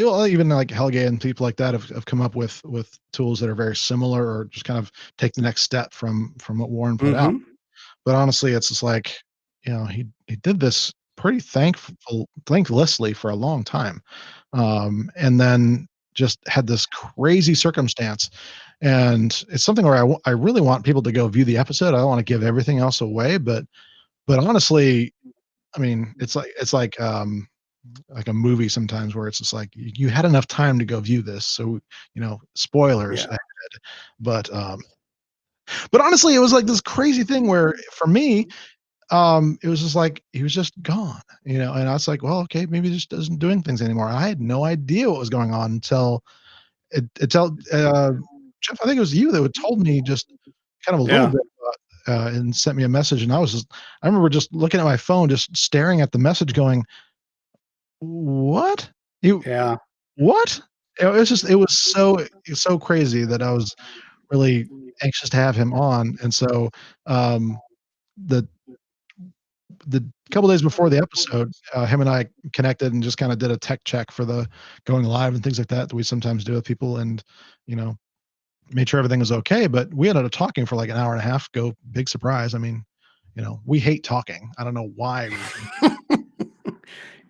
even like Helge and people like that have come up with tools that are very similar, or just kind of take the next step from what Warren put out. Mm-hmm. But honestly, it's just like, he did this pretty thanklessly for a long time, and then just had this crazy circumstance. And it's something where I really want people to go view the episode. I don't want to give everything else away, but honestly, I mean, it's like a movie sometimes where it's just like you had enough time to go view this, so spoilers Yeah. ahead. But honestly, it was like this crazy thing where for me, it was just like he was just gone, and I was like, well, okay, maybe he just doesn't doing things anymore. I had no idea what was going on until Jeff, I think it was you that had told me just kind of a little Yeah. bit, and sent me a message, and I remember just looking at my phone, just staring at the message, going, "What? You Yeah. what?" It was so crazy that I was really anxious to have him on, and so um, the the couple days before the episode, him and I connected and just kind of did a tech check for the going live and things like that we sometimes do with people, and you know made sure everything was okay. But we ended up talking for like an hour and a half. Go big surprise. I mean, we hate talking. I don't know why we.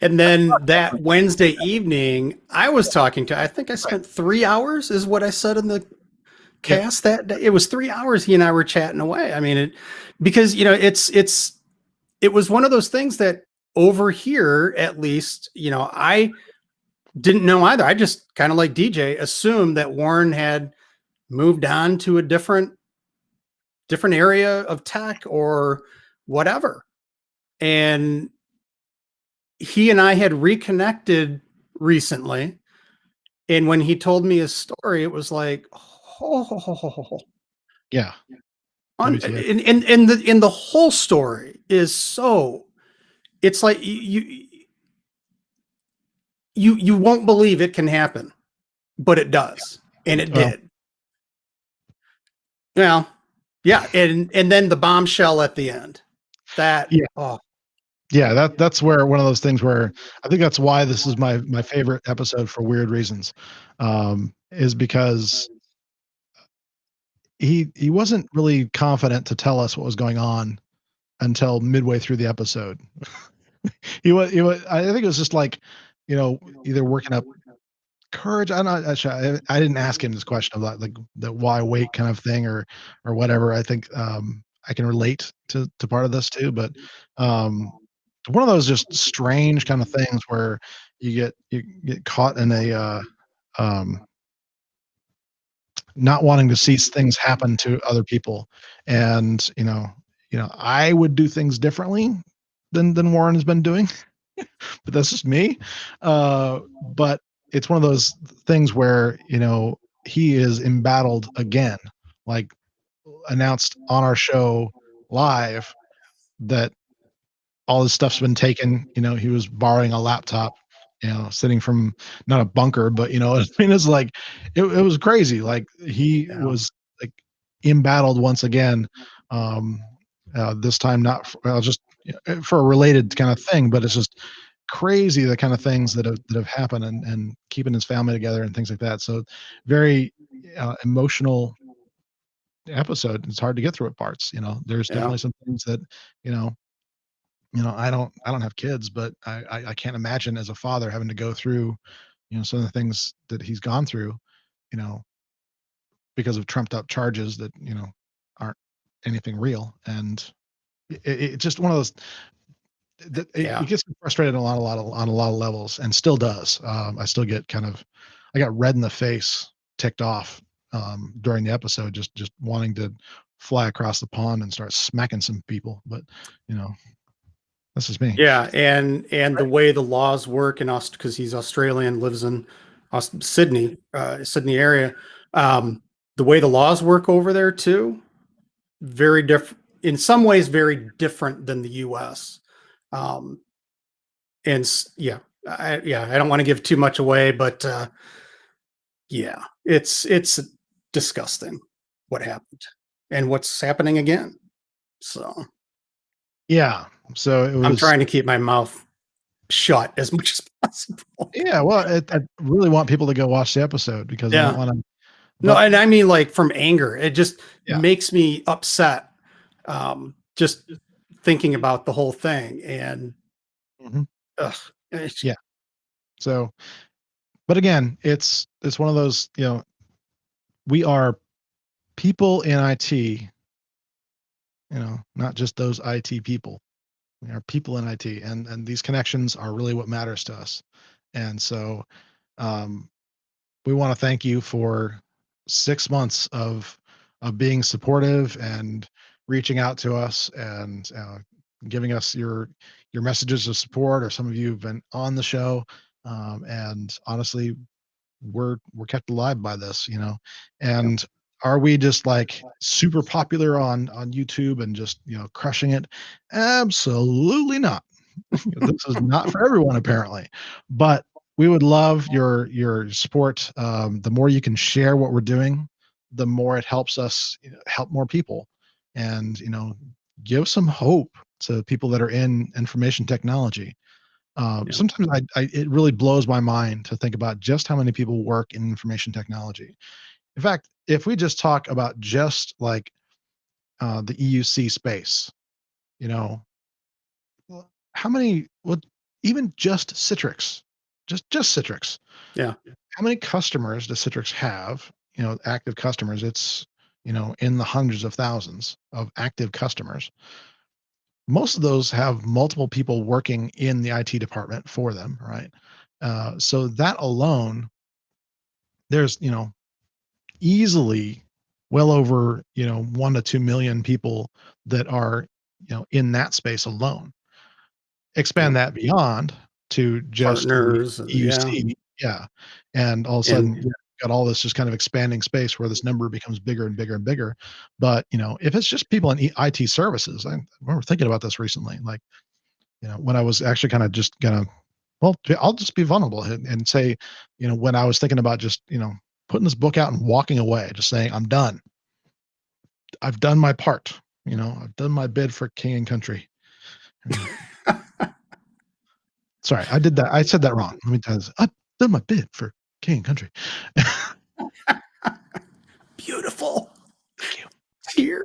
And then that Wednesday evening, I was talking to, I think I Right. spent 3 hours, is what I said in the Yep. cast that day. It was 3 hours he and I were chatting away. I mean, because, it was one of those things that over here, at least, I didn't know either. I just kind of like DJ assumed that Warren had moved on to a different area of tech or whatever. And he and I had reconnected recently. And when he told me his story, it was like, oh, Yeah. and WTF. the whole story is so, it's like you won't believe it can happen, but it does, and it Well, did. Well, yeah, and then the bombshell at the end. That That's where one of those things where I think that's why this is my favorite episode for weird reasons, is because he wasn't really confident to tell us what was going on until midway through the episode. He was I think it was just like, either working up courage. I'm not actually, I didn't ask him this question about like the why wait kind of thing or whatever. I think I can relate to part of this too, but um one of those just strange kind of things where you get caught in a um not wanting to see things happen to other people. And I would do things differently than Warren has been doing, but that's just me. But it's one of those things where he is embattled again, like announced on our show live that all his stuff's been taken. He was borrowing a laptop, sitting from not a bunker, but what I mean, it's like it was crazy. Like he was like embattled once again. Um, this time not just for a related kind of thing, but it's just crazy the kind of things that have happened and keeping his family together and things like that. So very emotional episode. It's hard to get through at parts. There's definitely some things that you know I don't have kids, but I can't imagine as a father having to go through some of the things that he's gone through, you know because of trumped up charges that aren't anything real. And it's just one of those that it gets me frustrated on a lot of levels, and still does. I still get I got red in the face, ticked off during the episode, just wanting to fly across the pond and start smacking some people. But this is me. Yeah, and the way the laws work in us, because he's Australian, lives in Sydney, Sydney area. The way the laws work over there too, very different. In some ways, very different than the U.S. And I don't want to give too much away, but it's disgusting what happened and what's happening again. So so it was. I'm trying to keep my mouth shut as much as possible. Yeah, well, I really want people to go watch the episode because I don't want to. No, and I mean, like, from anger, it just makes me upset. Just thinking about the whole thing, and So, but again, it's one of those. We are people in IT. Not just those IT people. We are people in IT, and these connections are really what matters to us. And so, we want to thank you for 6 months of being supportive and reaching out to us and giving us your messages of support, or some of you have been on the show. And honestly, we're kept alive by this. And are we just like super popular on YouTube and just crushing it? Absolutely not. This is not for everyone, apparently, but we would love your support. The more you can share what we're doing, the more it helps us help more people, and give some hope to people that are in information technology. Sometimes it really blows my mind to think about just how many people work in information technology. In fact, if we just talk about just like the EUC space, how many? Well, even just Citrix, just Citrix. Yeah. How many customers does Citrix have? Active customers. It's in the hundreds of thousands of active customers. Most of those have multiple people working in the IT department for them, right? So that alone, there's easily well over 1 to 2 million people that are in that space alone. Expand that beyond to just partners, EUC, and all of a sudden you've got all this just kind of expanding space where this number becomes bigger and bigger and bigger. But if it's just people in IT services, I remember thinking about this recently, like when I was actually kind of just gonna, well, I'll just be vulnerable and say, when I was thinking about just putting this book out and walking away, just saying I'm done. I've done my part. I've done my bid for king and country. Sorry, I did that. I said that wrong. Let me tell you this. I've done my bid for king and country. Beautiful. Thank you. Tear.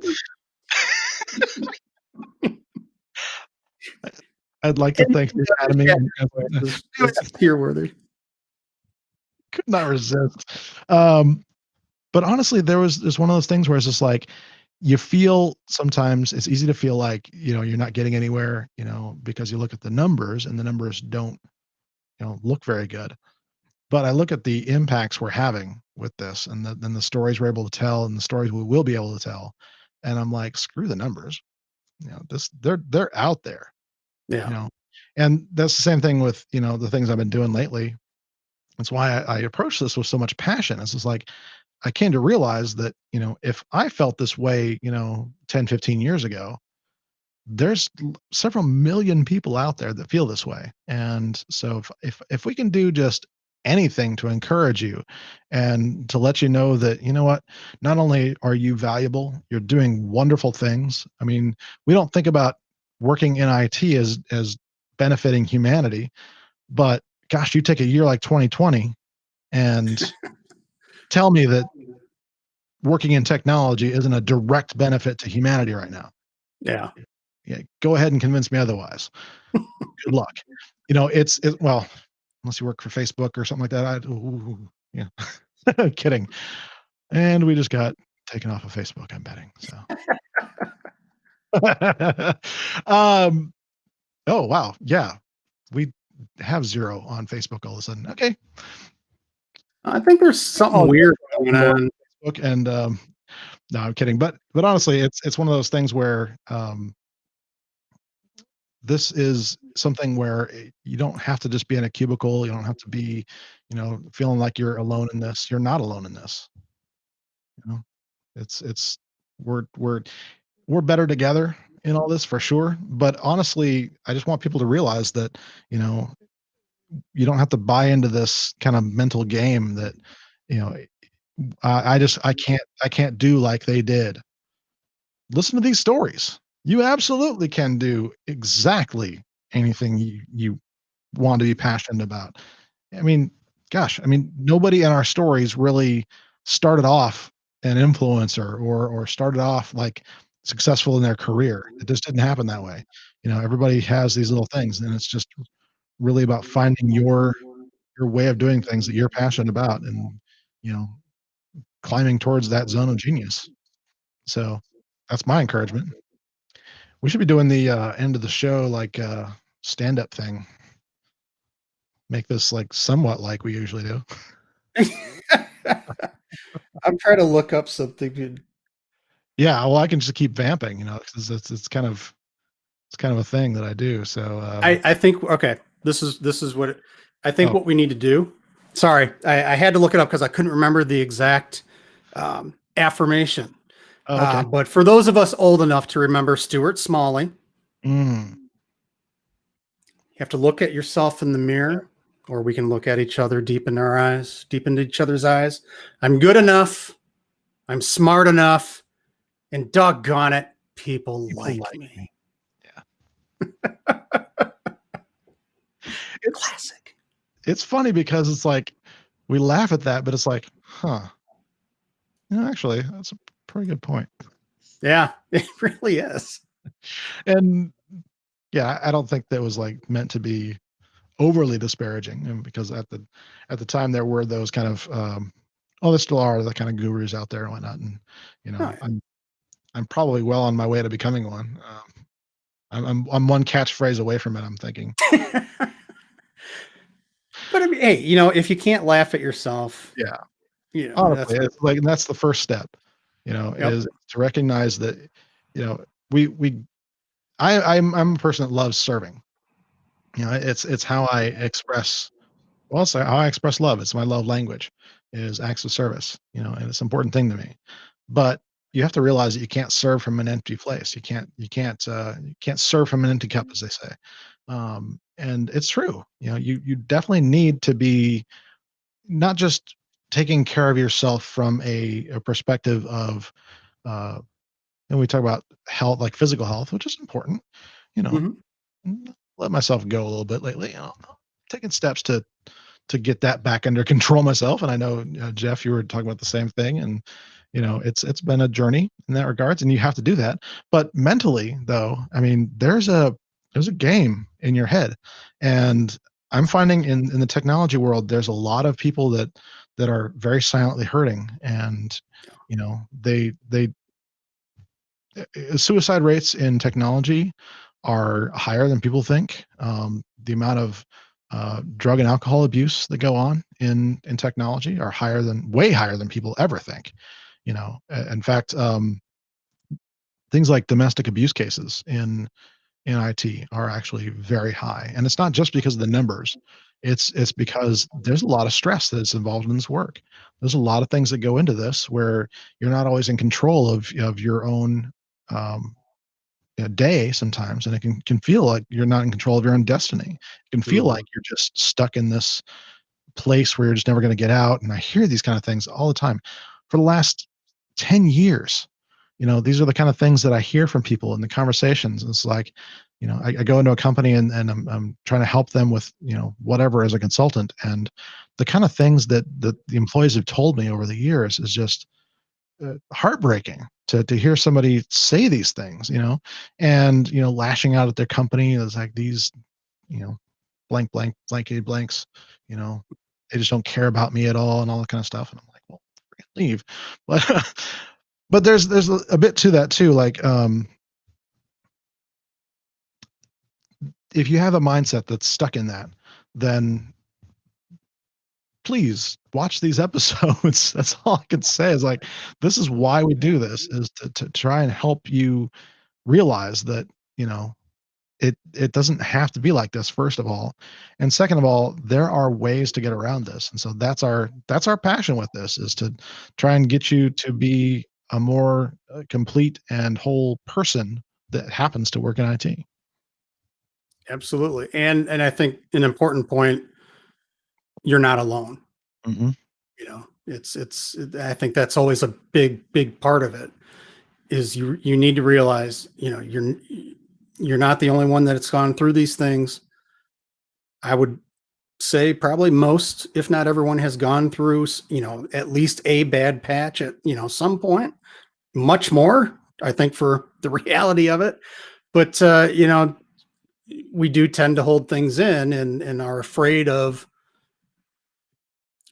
I'd like to thank the Academy. It's tear-worthy. Could not resist. But honestly, there's one of those things where it's just like, you feel sometimes it's easy to feel like, you're not getting anywhere, because you look at the numbers and the numbers don't, look very good. But I look at the impacts we're having with this and then the stories we're able to tell and the stories we will be able to tell. And I'm like, screw the numbers. They're out there, Yeah. and that's the same thing with, the things I've been doing lately. That's why I approach this with so much passion. It's just like, I came to realize that, if I felt this way, 10, 15 years ago, there's several million people out there that feel this way. And so if we can do just anything to encourage you and to let you know that, what, not only are you valuable, you're doing wonderful things. I mean, we don't think about working in IT as benefiting humanity, but gosh, you take a year like 2020 and tell me that working in technology isn't a direct benefit to humanity right now. Yeah. Yeah, go ahead and convince me otherwise. Good luck. Well, unless you work for Facebook or something like that. Yeah. Kidding. And we just got taken off of Facebook, I'm betting. So. Oh wow, yeah. We have 0 on Facebook all of a sudden. Okay. I think there's something weird going on. Facebook and no, I'm kidding. But honestly, it's one of those things where this is something where you don't have to just be in a cubicle. You don't have to be, feeling like you're alone in this. You're not alone in this. It's we're better together in all this for sure. But honestly, I just want people to realize that, you don't have to buy into this kind of mental game that, you know, I can't do like they did. Listen to these stories. You absolutely can do exactly anything you want to be passionate about. I mean, gosh, nobody in our stories really started off an influencer or started off like successful in their career. It just didn't happen that way. Everybody has these little things, and it's just really about finding your way of doing things that you're passionate about and, you know, climbing towards that zone of genius. So that's my encouragement. We should be doing the end of the show like stand-up thing. Make this like somewhat like we usually do. I'm trying to look up something. Yeah, well, I can just keep vamping, because it's kind of a thing that I do. So I think okay. This is what I think. Oh. What we need to do. Sorry, I had to look it up because I couldn't remember the exact affirmation. Oh, okay. But for those of us old enough to remember Stuart Smalley, Mm. you have to look at yourself in the mirror, or we can look at each other deep into each other's eyes. I'm good enough. I'm smart enough. And doggone it, people like me. Yeah. It's Classic. It's funny because it's like we laugh at that, but it's like, huh. Actually, that's a pretty good point. Yeah, it really is. And yeah, I don't think that was like meant to be overly disparaging, and because at the time there were those kind of there still are the kind of gurus out there and whatnot, and Right. I'm probably well on my way to becoming one. I'm one catchphrase away from it, I'm thinking. But I mean, hey, if you can't laugh at yourself, Yeah. Honestly, it's like, and that's the first step, Yep. is to recognize that, I'm a person that loves serving. It's how I express, well, it's how I express love. It's my love language is acts of service, and it's an important thing to me. But you have to realize that you can't serve from an empty place. You can't serve from an empty cup, as they say. And it's true. You definitely need to be not just taking care of yourself from a perspective of and we talk about health, like physical health, which is important, you know, let myself go a little bit lately. Taking steps to get that back under control myself. And I know, Jeff, you were talking about the same thing, and it's been a journey in that regards, and you have to do that. But mentally, though, I mean, there's a game in your head, and I'm finding in the technology world, there's a lot of people that are very silently hurting, and they suicide rates in technology are higher than people think. The amount of drug and alcohol abuse that go on in technology are way higher than people ever think. In fact, things like domestic abuse cases in IT are actually very high, and it's not just because of the numbers. It's because there's a lot of stress that's involved in this work. There's a lot of things that go into this where you're not always in control of your own um, day sometimes, and it can feel like you're not in control of your own destiny. It can feel like you're just stuck in this place where you're just never going to get out. And I hear these kind of things all the time. For the last 10 years, these are the kind of things that I hear from people in the conversations. It's like, I go into a company, and I'm trying to help them with, whatever, as a consultant. And the kind of things that the employees have told me over the years is just heartbreaking to hear somebody say these things, and, lashing out at their company. It's like these, blank, blank, blanket blanks, they just don't care about me at all, and all that kind of stuff. And I'm like, well, leave. But, but there's a bit to that too. Like, if you have a mindset that's stuck in that, then please watch these episodes. That's all I can say, is like, this is why we do this, is to try and help you realize that, it doesn't have to be like this, first of all. And second of all, there are ways to get around this. And so that's our passion with this, is to try and get you to be a more complete and whole person that happens to work in IT. Absolutely. And I think an important point, you're not alone. Mm-hmm. I think that's always a big part of it, is you need to realize, you're not the only one that's gone through these things. I would say probably most, if not everyone, has gone through, at least a bad patch at, some point. Much more, I think, for the reality of it. But, we do tend to hold things in, and are afraid of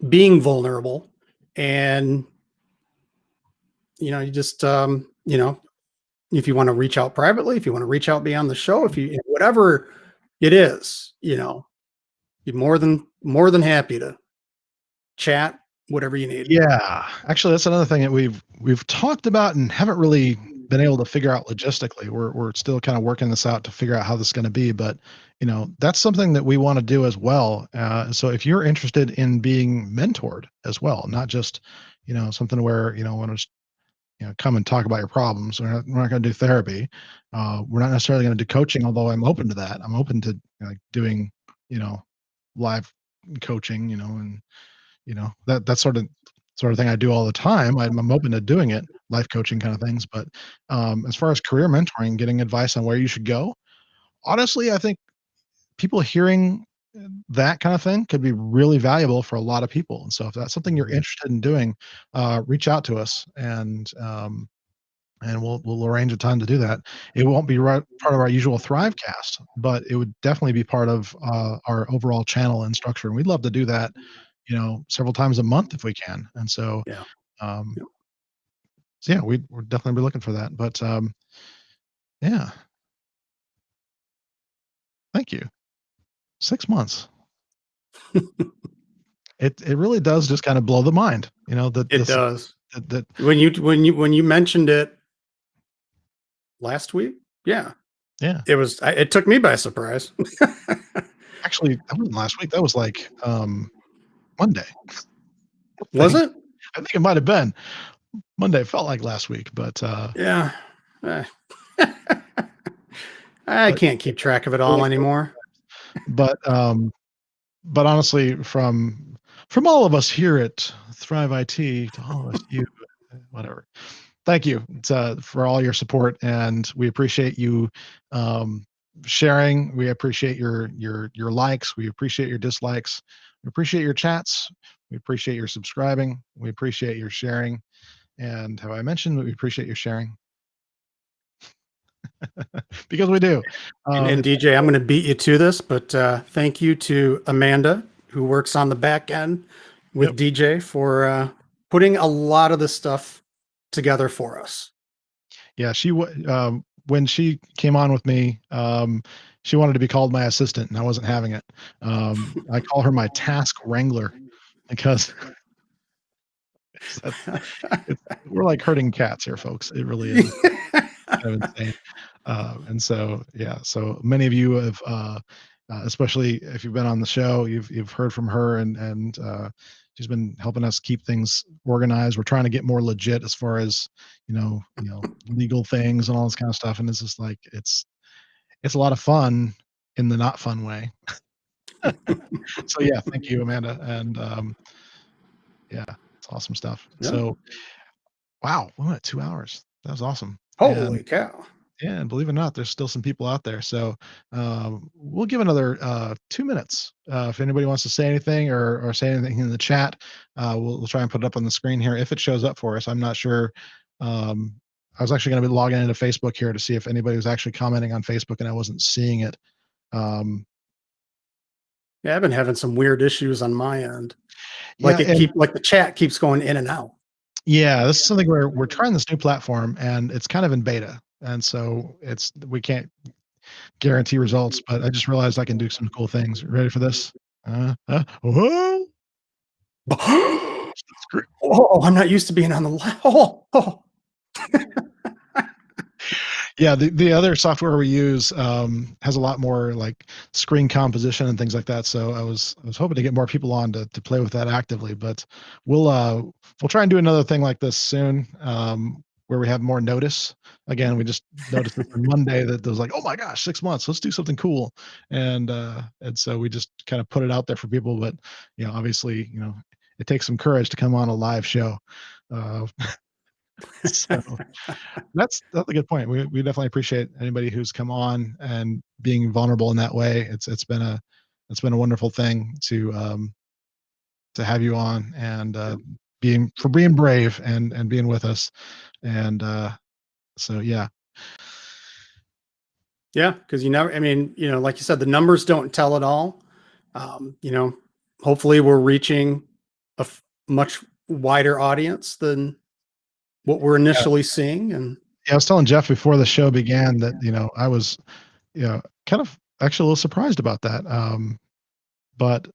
being vulnerable. And, you just, if you want to reach out privately, if you want to reach out beyond the show, whatever it is, you're more than happy to chat, whatever you need. Yeah, actually, that's another thing that we've talked about and haven't really been able to figure out logistically. We're still kind of working this out to figure out how this is going to be, but that's something that we want to do as well. So if you're interested in being mentored as well, not just something where want to come and talk about your problems. We're not going to do therapy. We're not necessarily going to do coaching, although I'm open to that. I'm open to doing live coaching, and that sort of thing I do all the time. I'm open to doing it, life coaching kind of things. But as far as career mentoring, getting advice on where you should go, honestly, I think people hearing that kind of thing could be really valuable for a lot of people. And so if that's something you're interested in doing, reach out to us, and we'll arrange a time to do that. It won't be part of our usual THRIVEcast, but it would definitely be part of our overall channel and structure. And we'd love to do that, several times a month if we can. And so, Yeah. um, so yeah, we're definitely be looking for that. But yeah, thank you. 6 months. It really does just kind of blow the mind, that It does. that When you mentioned it last week, yeah, it took me by surprise. actually, that wasn't last week. That was like Monday. Was it? I think it might have been Monday. It felt like last week, but yeah. I can't keep track of it all anymore. But honestly, from all of us here at Thrive IT to all of us, you, whatever, thank you for all your support, and we appreciate you sharing. We appreciate your likes. We appreciate your dislikes. We appreciate your chats. We appreciate your subscribing. We appreciate your sharing. And have I mentioned that we appreciate your sharing? Because we do. And DJ, I'm going to beat you to this, but thank you to Amanda, who works on the back end with DJ, for putting a lot of this stuff together for us. Yeah, when she came on with me, she wanted to be called my assistant, and I wasn't having it. I call her my task wrangler because we're like herding cats here, folks. It really is kind of insane. And so, yeah, so many of you have, especially if you've been on the show, you've heard from her, and she's been helping us keep things organized. We're trying to get more legit as far as legal things and all this kind of stuff. And it's just like it's a lot of fun in the not fun way. So yeah, thank you, Amanda, and yeah, it's awesome stuff. Yeah. So wow, we went at 2 hours. That was awesome. Holy cow. Yeah, and believe it or not, there's still some people out there. So we'll give another 2 minutes. If anybody wants to say anything or say anything in the chat, we'll try and put it up on the screen here if it shows up for us. I'm not sure. I was actually going to be logging into Facebook here to see if anybody was actually commenting on Facebook, and I wasn't seeing it. Yeah, I've been having some weird issues on my end. Like the chat keeps going in and out. Yeah, this is something where we're trying this new platform, and it's kind of in beta. And so we can't guarantee results, but I just realized I can do some cool things. Ready for this? Oh, I'm not used to being on the left. Oh. Yeah, the other software we use has a lot more like screen composition and things like that. So I was hoping to get more people on to play with that actively, but we'll try and do another thing like this soon, where we have more notice. Again, we just noticed this on Monday that there was like, oh my gosh, 6 months, let's do something cool, and so we just kind of put it out there for people. But obviously, it takes some courage to come on a live show. So that's a good point. We definitely appreciate anybody who's come on and being vulnerable in that way. It's been a wonderful thing to have you on, and being brave and being with us. And so yeah. Yeah, because like you said, the numbers don't tell it all. Hopefully we're reaching a much wider audience than what we're initially seeing. And I was telling Jeff before the show began that I was kind of actually a little surprised about that. But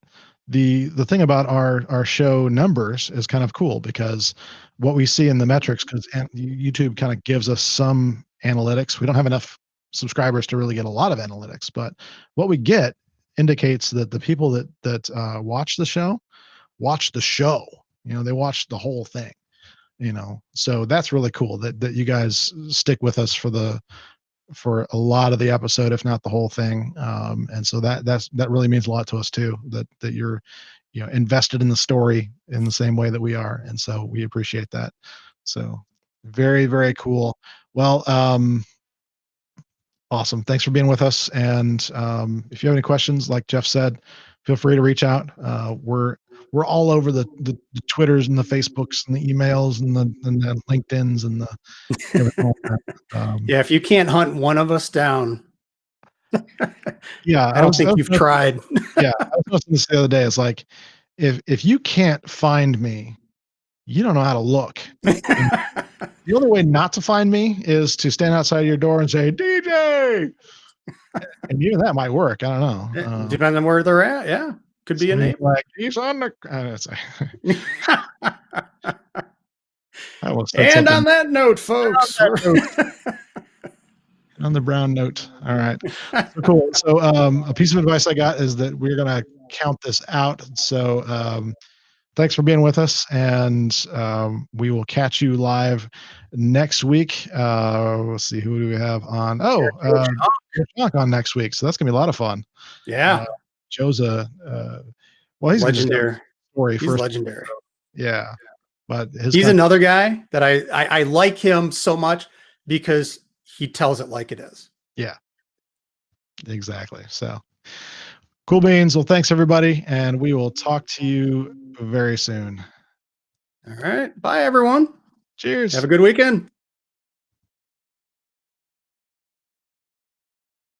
the thing about our show numbers is kind of cool, because what we see in the metrics, because YouTube kind of gives us some analytics. We don't have enough subscribers to really get a lot of analytics, but what we get indicates that the people that watch the show, they watch the whole thing. So that's really cool that you guys stick with us for a lot of the episode, if not the whole thing. And so that really means a lot to us too, that you're invested in the story in the same way that we are. And so we appreciate that. So very, very cool. Well, awesome. Thanks for being with us. And if you have any questions, like Jeff said, feel free to reach out. We're all over the Twitters and the Facebooks and the emails and the LinkedIns and the yeah, if you can't hunt one of us down, yeah, I don't think you've tried. Yeah, I was listening to this the other day. It's like, if you can't find me, you don't know how to look. The only way not to find me is to stand outside your door and say, DJ, and even that might work. I don't know. Depending on where they're at, yeah. Could be a name. Like, he's on the. And on that note, folks. On the brown note. All right. So cool. So a piece of advice I got is that we're going to count this out. So thanks for being with us, and we will catch you live next week. Let's see, who do we have on? Oh, Josh on next week. So that's going to be a lot of fun. Yeah. Joe's he's legendary. Story he's first. Legendary. Yeah. But he's another guy that I like him so much because he tells it like it is. Yeah, exactly. So cool beans. Well, thanks everybody. And we will talk to you very soon. All right. Bye everyone. Cheers. Have a good weekend.